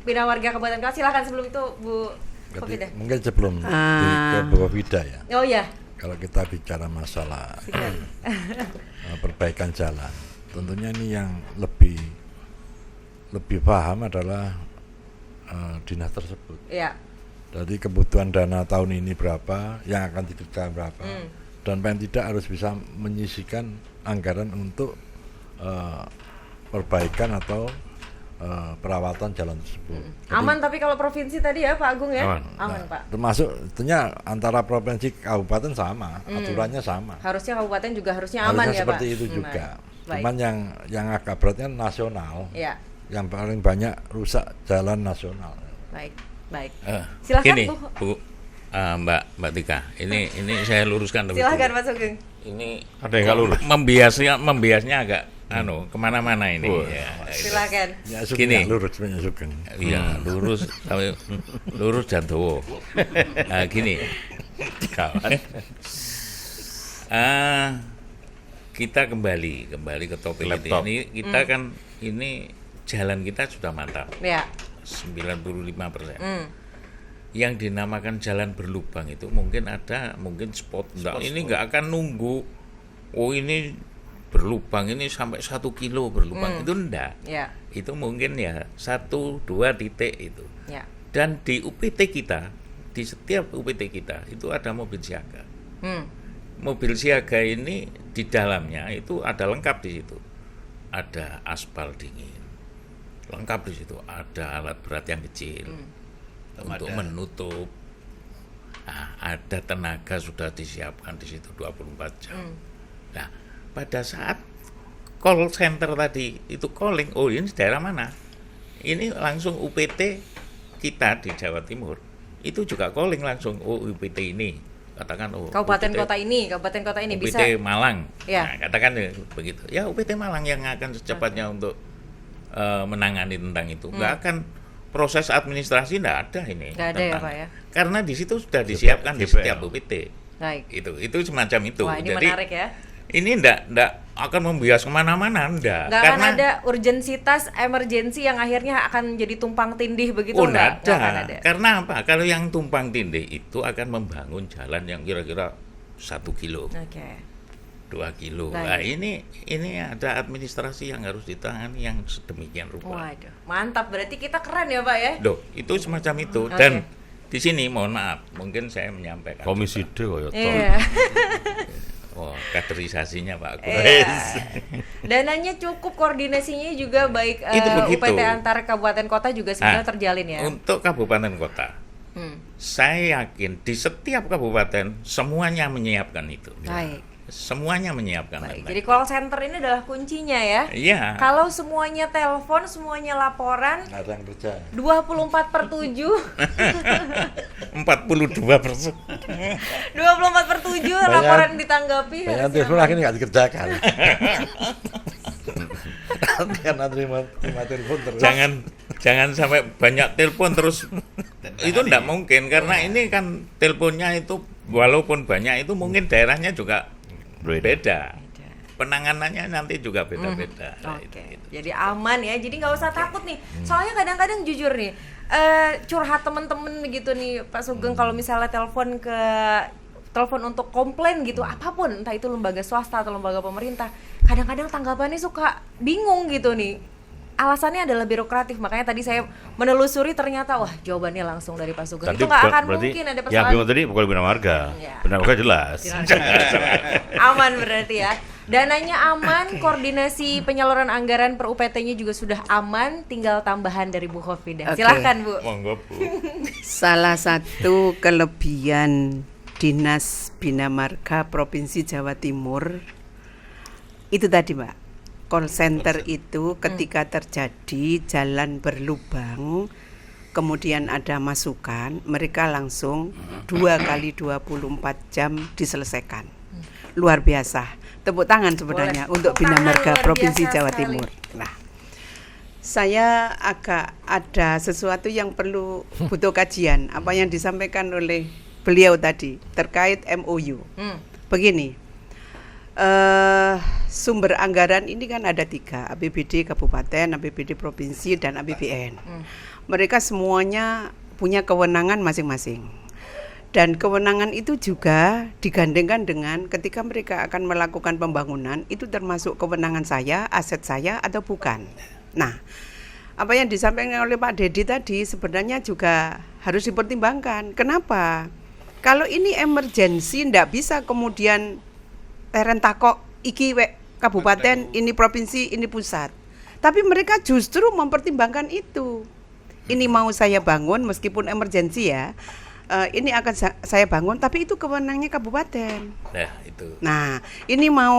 Bina Marga Kabupaten Kota. Silakan sebelum itu Bu Kofidah. Mungkin sebelum ke Bu Kofidah ya. Oh ya. Kalau kita bicara masalah perbaikan jalan, tentunya ini yang lebih paham adalah dinas tersebut. Iya. Jadi kebutuhan dana tahun ini berapa, yang akan dikerjakan berapa, dan paling tidak harus bisa menyisihkan anggaran untuk perbaikan atau perawatan jalan tersebut. Aman tapi kalau provinsi tadi ya Pak Agung ya? Aman Pak. Termasuk tentunya antara provinsi kabupaten sama, aturannya sama. Harusnya kabupaten juga harusnya aman Harusnya ya seperti Pak? itu juga. Baik. Cuman yang agak beratnya nasional. Iya. yang paling banyak rusak jalan nasional. Baik, baik. Silakan Silakan, gini, Bu. Mbak Tika. Ini saya luruskan dulu. Silakan Pak Sugeng. Ini Ada yang nggak lurus? membiasnya agak kemana-mana ini. Ya, Silakan. Ya, Gini. lurus punya Sugeng. Iya, lurus dan dawa. Nah, gini. Kawan. Kita kembali ke topik Laptop. ini. Kita kan ini jalan kita sudah mantap. Ya. 95%. Yang dinamakan jalan berlubang itu mungkin spot enggak, ini nggak akan nunggu ini berlubang ini sampai 1 kilo berlubang, itu enggak. Ya. Itu mungkin ya 1-2 titik itu. Ya. Dan di UPT kita, di setiap UPT kita itu ada mobil siaga. Mobil siaga ini di dalamnya itu ada lengkap di situ. Ada aspal dingin, lengkap di situ. Ada alat berat yang kecil untuk menutup. Nah, ada tenaga sudah disiapkan di situ 24 jam. Nah, pada saat call center tadi itu calling, oh ini daerah mana? Ini langsung UPT kita di Jawa Timur. Itu juga calling langsung, oh UPT ini. Katakan Kabupaten UPT, kota ini UPT bisa. Malang. Ya. Nah, katakan begitu. Ya UPT Malang yang akan secepatnya untuk menangani tentang itu. Nggak akan proses administrasi, nggak ada ini. Nggak ada ya, Pak ya. Karena di situ sudah disiapkan di setiap UPT. Baik. Itu semacam itu. Wah, ini Jadi menarik ya. ini ndak akan membias kemana-mana, ndak. Nggak akan ada urgensitas emergensi yang akhirnya akan jadi tumpang tindih begitu, nggak nggak akan ada. Karena apa? Kalau yang tumpang tindih itu akan membangun jalan yang kira-kira 1 kilo, Oke. 2 kilo. Baik. Nah, ini ada administrasi yang harus ditangani yang sedemikian rupa. Waduh, mantap. Berarti kita keren ya, Pak ya. Loh, itu semacam itu. Oke. Dan di sini mohon maaf, mungkin saya menyampaikan Komisi D kok ya. Iya. kaderisasinya Pak Agus. Iya. Dananya cukup, koordinasinya juga baik. Itu begitu. UPT antar kabupaten kota juga sebenarnya terjalin ya. Untuk kabupaten kota, saya yakin di setiap kabupaten semuanya menyiapkan itu. Baik. Semuanya menyiapkan. Baik. tentang Jadi call center ini adalah kuncinya ya. Iya. Kalau semuanya telepon, semuanya laporan, Nggak ada yang kerja. 24/7. 42%. 24/7 laporan ditanggapi. Banyak harus telepon nyaman. akhirnya nggak dikerjakan. Karena terima telepon terus. Jangan sampai banyak telepon terus. Itu enggak mungkin karena ini kan teleponnya itu walaupun banyak itu mungkin daerahnya juga beda. Penanganannya nanti juga beda-beda. Nah, Oke, itu. jadi aman ya. Jadi nggak usah takut nih. Soalnya kadang-kadang jujur nih, curhat temen-temen gitu nih, Pak Sugeng, kalau misalnya telepon untuk komplain gitu, apapun, entah itu lembaga swasta atau lembaga pemerintah, kadang-kadang tanggapannya suka bingung gitu nih. Alasannya adalah birokratif, makanya tadi saya menelusuri ternyata wah jawabannya langsung dari Pak Sugeng. Itu nggak akan berarti mungkin ada yang persoalan. bingung tadi bukan Bina Marga. Iya. Bina Marga jelas. Aman berarti ya. Dananya aman, koordinasi penyaluran anggaran per UPT-nya juga sudah aman, tinggal tambahan dari Bu Khofidah. Oke. Silahkan Bu. Monggo Bu. Salah satu kelebihan Dinas Bina Marga Provinsi Jawa Timur itu tadi, Mbak. Call center itu ketika terjadi jalan berlubang, kemudian ada masukan, mereka langsung 2 kali 24 jam diselesaikan. Luar biasa. Tepuk tangan sebenarnya Boleh. untuk Tepuk Bina tangan Marga luar Provinsi biasa Jawa sekali. Timur. Nah, saya agak ada sesuatu yang perlu butuh kajian apa yang disampaikan oleh beliau tadi terkait MOU. Begini, sumber anggaran ini kan ada 3, APBD Kabupaten, APBD Provinsi, dan APBN. Mereka semuanya punya kewenangan masing-masing. Dan kewenangan itu juga digandengkan dengan ketika mereka akan melakukan pembangunan, itu termasuk kewenangan saya, aset saya, atau bukan. Nah, apa yang disampaikan oleh Pak Dedi tadi sebenarnya juga harus dipertimbangkan. Kenapa? Kalau ini emergensi, ndak bisa kemudian teren takok iki kabupaten, ini provinsi, ini pusat. Tapi mereka justru mempertimbangkan itu. Ini mau saya bangun meskipun emergensi ya. Ini akan saya bangun tapi itu kewenangannya kabupaten. Nah, itu. Nah, ini mau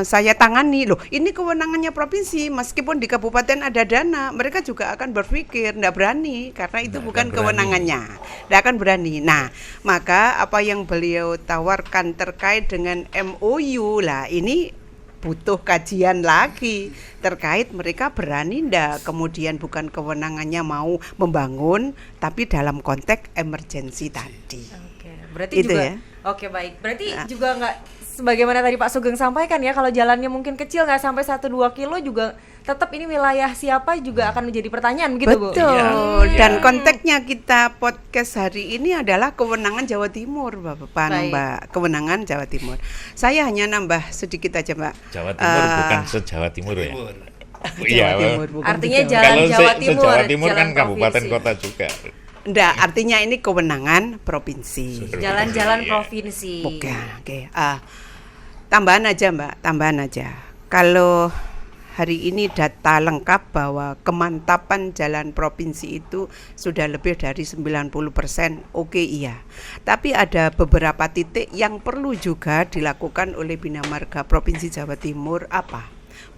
saya tangani loh. Ini kewenangannya provinsi, meskipun di kabupaten ada dana, mereka juga akan berpikir nggak berani karena itu bukan kewenangannya, nggak akan berani. Nah, maka apa yang beliau tawarkan terkait dengan MOU lah, ini butuh kajian lagi terkait mereka berani ndak, kemudian bukan kewenangannya mau membangun, tapi dalam konteks emergensi tadi. Oke, berarti Itu juga ya. Oke, baik. Berarti juga nggak sebagaimana tadi Pak Sugeng sampaikan ya, kalau jalannya mungkin kecil nggak sampai 1-2 kilo juga tetap ini wilayah siapa juga akan menjadi pertanyaan gitu, Bu. Betul. Dan konteksnya kita podcast hari ini adalah kewenangan Jawa Timur, Bapak Baik. Mbak. Kewenangan Jawa Timur. Saya hanya nambah sedikit aja, Mbak. Jawa Timur bukan se-Jawa Timur ya. Jawa Iya, Timur, bukan Artinya Jawa. jalan kalau Jawa Timur, se-Jawa Timur jalan kan kabupaten provinsi. kota juga. Enggak, artinya ini kewenangan provinsi. Jalan-jalan Iya. provinsi. Oke. Tambahan aja, Mbak, tambahan aja. Kalau hari ini data lengkap bahwa kemantapan jalan provinsi itu sudah lebih dari 90%, oke iya. Tapi ada beberapa titik yang perlu juga dilakukan oleh Bina Marga Provinsi Jawa Timur, apa?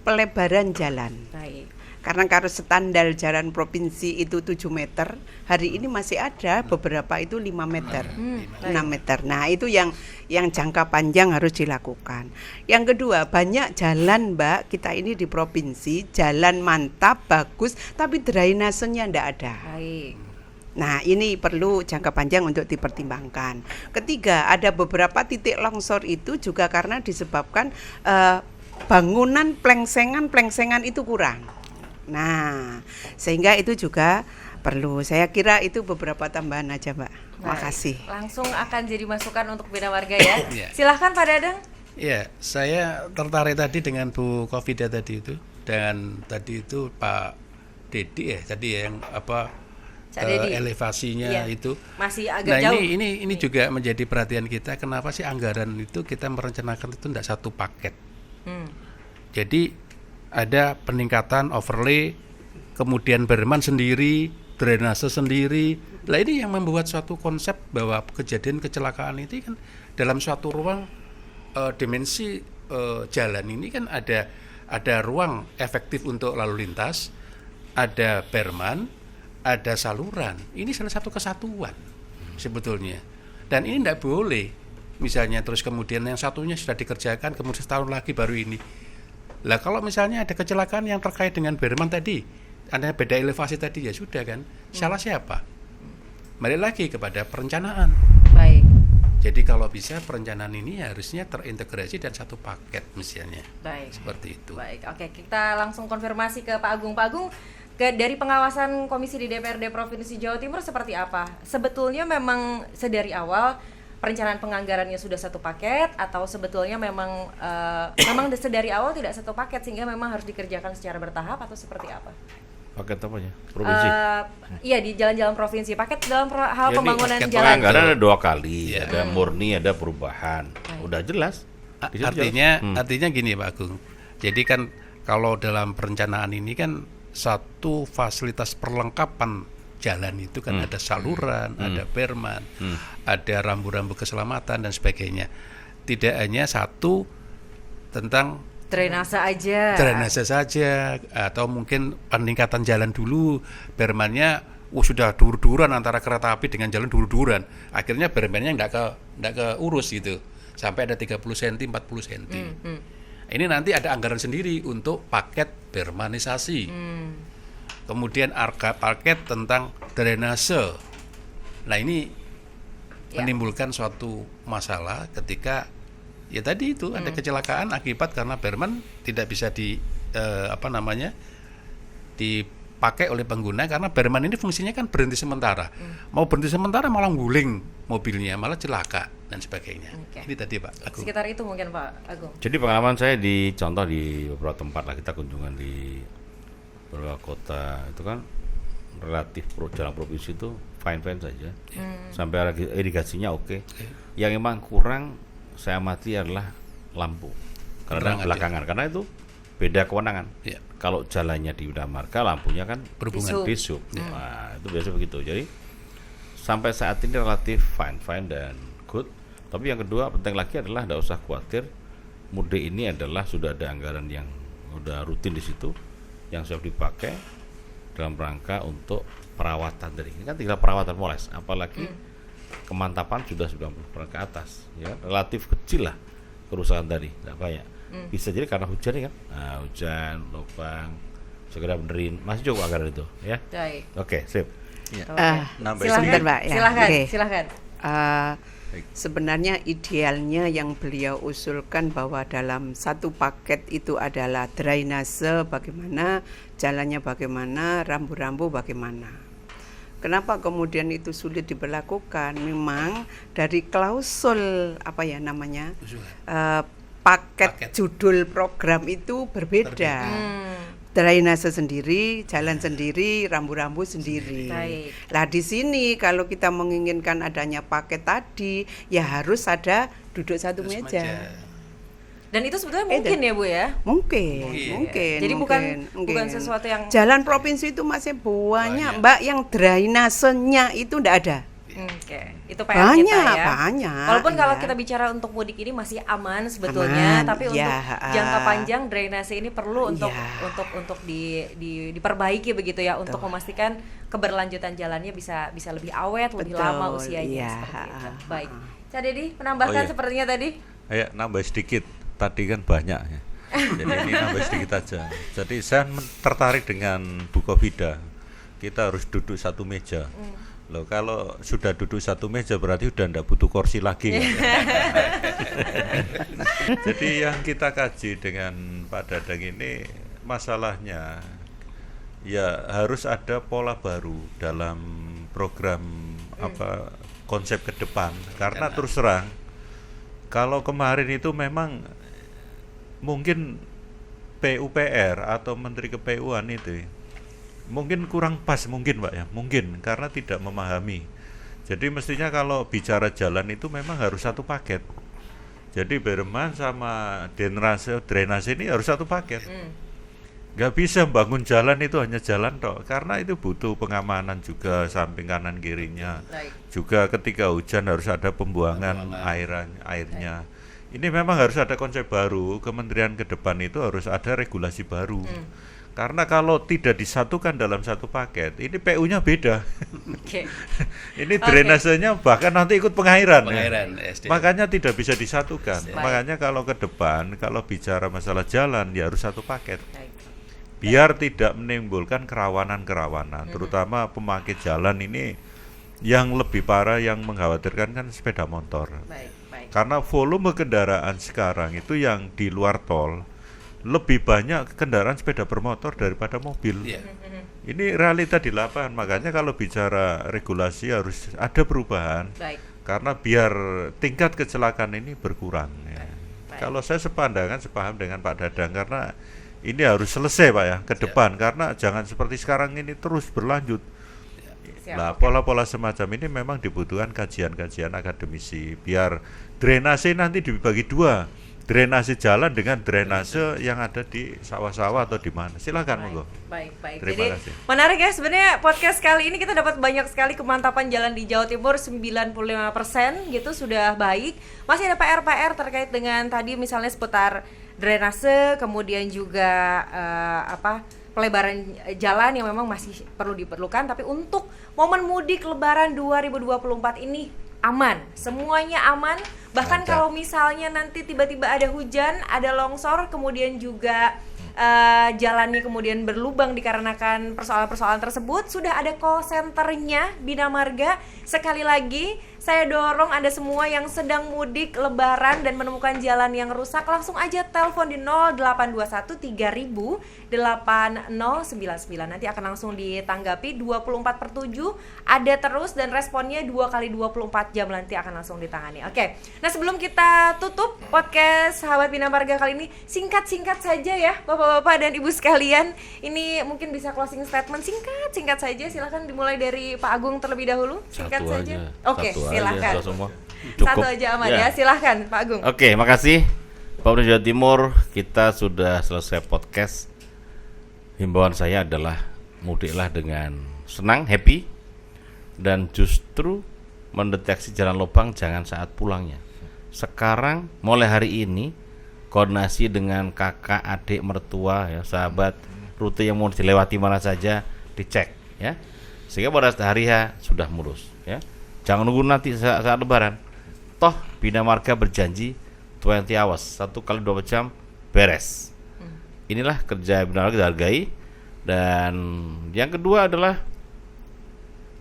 Pelebaran jalan. Baik. Karena kalau standar jalan provinsi itu 7 meter, hari ini masih ada beberapa itu 5 meter, 6 meter. Nah, itu yang jangka panjang harus dilakukan. Yang kedua, banyak jalan, Mbak, kita ini di provinsi, jalan mantap, bagus, tapi drainasenya enggak ada. Baik. Nah, ini perlu jangka panjang untuk dipertimbangkan. Ketiga, ada beberapa titik longsor itu juga karena disebabkan bangunan plengsengan itu kurang. Nah, sehingga itu juga perlu. Saya kira itu beberapa tambahan aja, Mbak. Makasih. Langsung akan jadi masukan untuk Bina Marga ya. Iya. Silahkan Pak Dadang. Ya, saya tertarik tadi dengan Bu Kofida tadi itu, dan tadi itu Pak Dedi ya, tadi yang apa Cak Dedi. elevasinya Iya. itu. Masih agak Nah, jauh. ini juga menjadi perhatian kita, kenapa sih anggaran itu kita merencanakan itu tidak satu paket. Jadi ada peningkatan overlay, kemudian berman sendiri, drainase sendiri. Nah, ini yang membuat suatu konsep bahwa kejadian kecelakaan itu kan dalam suatu ruang dimensi jalan ini kan ada ruang efektif untuk lalu lintas, ada berman, ada saluran. Ini salah satu kesatuan sebetulnya. Dan ini tidak boleh misalnya terus kemudian yang satunya sudah dikerjakan kemudian setahun lagi baru ini. Lah kalau misalnya ada kecelakaan yang terkait dengan berman tadi, ada beda elevasi tadi, ya sudah kan, salah siapa? Balik lagi kepada perencanaan. Baik. Jadi kalau bisa perencanaan ini harusnya terintegrasi dan satu paket misalnya. Baik. Seperti itu. Baik, oke, kita langsung konfirmasi ke Pak Agung. Pak Agung, dari pengawasan Komisi di DPRD Provinsi Jawa Timur seperti apa? Sebetulnya memang sedari awal perencanaan penganggarannya sudah satu paket, atau sebetulnya memang sedari awal tidak satu paket sehingga memang harus dikerjakan secara bertahap, atau seperti apa? Paket apa ya? Provinsi. Iya, di jalan-jalan provinsi. Paket dalam hal Ya, ini pembangunan paket jalan. Anggaran ada 2 kali, Iya. ada murni, ada perubahan. Udah jelas. Di situ Artinya gini Pak Agung. Jadi kan kalau dalam perencanaan ini kan satu fasilitas perlengkapan jalan itu kan ada saluran, ada berman, ada rambu-rambu keselamatan dan sebagainya. Tidak hanya satu tentang Drainase aja. drainase saja, atau mungkin peningkatan jalan dulu, bermannya sudah dur-duran antara kereta api dengan jalan dur-duran. Akhirnya bermannya nggak ke urus gitu. Sampai ada 30 cm, 40 cm. Ini nanti ada anggaran sendiri untuk paket bermanisasi. Kemudian paket tentang drainase. Nah, ini menimbulkan suatu masalah ketika ya tadi itu ada kecelakaan akibat karena berman tidak bisa dipakai oleh pengguna, karena berman ini fungsinya kan berhenti sementara. Mau berhenti sementara malah guling mobilnya, malah celaka dan sebagainya. Oke. Ini tadi Pak Agung. Sekitar itu mungkin Pak Agung. Jadi pengalaman saya di contoh di beberapa tempat lah, kita kunjungan di beberapa kota itu kan relatif jalan provinsi itu fine saja, sampai irigasinya oke. Yang memang kurang saya amati adalah lampu, karena belakangan, karena itu beda kewenangan. Ya. Kalau jalannya di Bina Marga, lampunya kan Berhubungan. disub. Nah, itu biasa begitu. Jadi sampai saat ini relatif fine dan good. Tapi yang kedua penting lagi adalah tidak usah khawatir, mudik ini adalah sudah ada anggaran yang udah rutin di situ yang siap dipakai dalam rangka untuk perawatan tadi. Ini kan tinggal perawatan moles, apalagi kemantapan sudah 90% ke atas, ya relatif kecil lah kerusakan tadi, nggak banyak. Bisa jadi karena hujan ya kan, hujan, lubang, segera benerin, masih cukup anggaran itu, ya. Baik. Oke, sip. Nambah Sebentar, Mbak. Ya. Silahkan, Oke. silahkan. Sebenarnya idealnya yang beliau usulkan bahwa dalam satu paket itu adalah drainase bagaimana, jalannya bagaimana, rambu-rambu bagaimana. Kenapa kemudian itu sulit diberlakukan? Memang dari klausul paket judul program itu berbeda. Drainase sendiri, jalan sendiri, rambu-rambu sendiri. Baik. Lah di sini kalau kita menginginkan adanya paket tadi, ya harus ada duduk satu meja. Dan itu sebetulnya mungkin ya Bu ya. Mungkin. Jadi bukan sesuatu yang Jalan provinsi itu masih banyak, Mbak, yang drainasenya itu enggak ada. Oke, itu PR kita ya. Banyak. Walaupun kalau iya. kita bicara untuk mudik ini masih aman sebetulnya, Aman, tapi ya, untuk jangka panjang drainase ini perlu untuk Ya. diperbaiki begitu ya, untuk memastikan keberlanjutan jalannya bisa lebih awet, lebih Betul, lama usianya iya. seperti itu. Baik. Cak Dedi menambahkan Oh, iya. sepertinya tadi. Ayo nambah sedikit. Tadi kan banyak ya. Jadi ini nambah sedikit aja. Jadi saya tertarik dengan Bu Kofida. Kita harus duduk satu meja. Loh, kalau sudah duduk satu meja berarti udah enggak butuh kursi lagi. Kan? Jadi yang kita kaji dengan Pak Dadang ini masalahnya ya harus ada pola baru dalam program konsep ke depan. Karena terus terang kalau kemarin itu memang mungkin PUPR atau Menteri KPU-an itu mungkin kurang pas mungkin Pak ya, mungkin karena tidak memahami. Jadi mestinya kalau bicara jalan itu memang harus satu paket. Jadi Berman sama drainase ini harus satu paket. Gak bisa bangun jalan itu hanya jalan tok, karena itu butuh pengamanan juga samping kanan kirinya. Baik. Juga ketika hujan harus ada pembuangan airnya. Ini memang harus ada konsep baru. Kementerian ke depan itu harus ada regulasi baru. Karena kalau tidak disatukan dalam satu paket, ini PU-nya beda. Oke. Ini drainasenya bahkan nanti ikut pengairan. Pengairan, Ya. SD. Makanya tidak bisa disatukan. Baik. Makanya kalau ke depan, kalau bicara masalah jalan, ya harus satu paket. Baik. Biar tidak menimbulkan kerawanan-kerawanan, terutama pemakai jalan ini yang lebih parah, yang mengkhawatirkan kan sepeda motor. Baik. Karena volume kendaraan sekarang itu yang di luar tol lebih banyak kendaraan sepeda bermotor daripada mobil. Iya. Ini realita di lapangan, makanya kalau bicara regulasi harus ada perubahan. Baik. Karena biar tingkat kecelakaan ini berkurang. Ya. Baik. Kalau saya sepaham dengan Pak Dadang, karena ini harus selesai Pak ya ke depan, karena jangan seperti sekarang ini terus berlanjut. Siap. Nah, pola-pola semacam ini memang dibutuhkan kajian-kajian akademisi biar drainase nanti dibagi dua, drainase jalan dengan drainase yang ada di sawah-sawah atau di mana. Silakan monggo. Baik. Terima Jadi kasih. menarik ya, sebenarnya podcast kali ini kita dapat banyak sekali kemantapan jalan di Jawa Timur, 95% gitu sudah baik. Masih ada PR terkait dengan tadi misalnya seputar drainase, kemudian juga pelebaran jalan yang memang masih perlu diperlukan. Tapi untuk momen mudik Lebaran 2024 ini aman, semuanya aman. Bahkan kalau misalnya nanti tiba-tiba ada hujan, ada longsor, kemudian juga jalannya kemudian berlubang dikarenakan persoalan-persoalan tersebut, sudah ada call centernya Bina Marga. Sekali lagi saya dorong Anda semua yang sedang mudik Lebaran dan menemukan jalan yang rusak, langsung aja telepon di 0821 3000 8099. Nanti akan langsung ditanggapi 24/7, ada terus dan responnya 2x24 jam nanti akan langsung ditangani. Oke. Nah, sebelum kita tutup podcast Sahabat Bina Marga kali ini, singkat-singkat saja ya Bapak-bapak dan Ibu sekalian. Ini mungkin bisa closing statement singkat saja. Silakan dimulai dari Pak Agung terlebih dahulu. Singkat Satu saja. aja. Oke, Satu aja, silakan. semua. Satu aja aman ya. Silahkan Pak Agung. Oke, makasih Pak Gubernur Jawa Timur. Kita sudah selesai podcast. Himbauan saya adalah mudiklah dengan senang, happy, dan justru mendeteksi jalan lubang jangan saat pulangnya. Sekarang mulai hari ini koordinasi dengan kakak, adik, mertua, ya, sahabat, rute yang mau dilewati mana saja dicek, ya, sehingga pada hari H sudah mulus, ya. Jangan nunggu nanti saat Lebaran. Toh Bina Marga berjanji 20 hours, 1x24 jam beres. Inilah kerja Bina Marga dihargai. Dan yang kedua adalah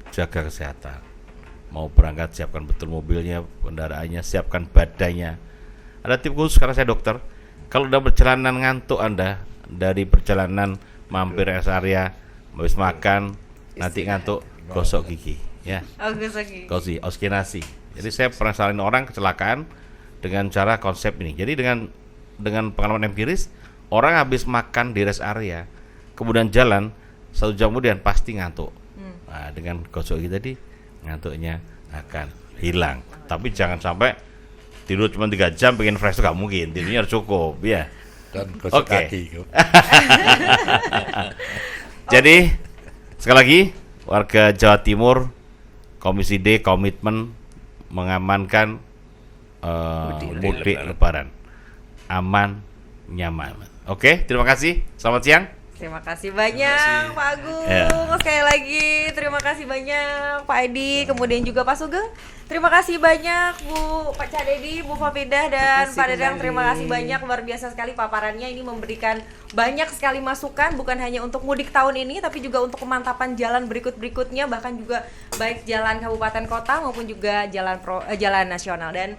jaga kesehatan. Mau berangkat siapkan betul mobilnya, kendaraannya, siapkan badannya. Ada tip khusus karena saya dokter. Kalau udah perjalanan ngantuk Anda dari perjalanan mampir rest area, habis makan, nanti ngantuk, gosok gigi, ya. Gosok oskinasi. Jadi saya pernah salin orang kecelakaan dengan cara konsep ini. Jadi dengan pengalaman empiris, orang habis makan di rest area, kemudian jalan 1 jam kemudian pasti ngantuk. Nah, dengan gosok gigi tadi ngantuknya akan hilang. Tapi jangan sampai tidur cuma 3 jam pengen fresh, itu gak mungkin. Tidurnya harus cukup, ya. Dan gosok kaki. Jadi sekali lagi warga Jawa Timur, Komisi D komitmen mengamankan mudik lebaran aman, nyaman. Oke, terima kasih. Selamat siang. Terima kasih banyak Pak Agung. Sekali lagi terima kasih banyak Pak Edi, kemudian juga Pak Sugeng. Terima kasih banyak Pak Cadedi, Bu Fafidah, dan Pak Dadang. Terima kasih banyak, luar biasa sekali paparannya. Ini memberikan banyak sekali masukan, bukan hanya untuk mudik tahun ini, tapi juga untuk kemantapan jalan berikut-berikutnya, bahkan juga baik jalan kabupaten kota maupun juga jalan nasional. Dan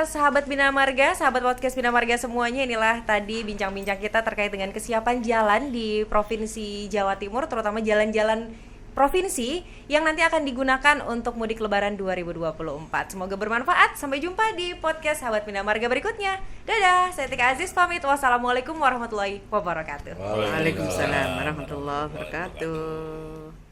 sahabat Bina Marga, sahabat podcast Bina Marga semuanya, inilah tadi bincang-bincang kita terkait dengan kesiapan jalan di Provinsi Jawa Timur, terutama jalan-jalan provinsi yang nanti akan digunakan untuk mudik lebaran 2024. Semoga bermanfaat. Sampai jumpa di podcast sahabat Bina Marga berikutnya. Dadah, saya Tika Aziz pamit. Wassalamualaikum warahmatullahi wabarakatuh. Waalaikumsalam warahmatullahi wabarakatuh.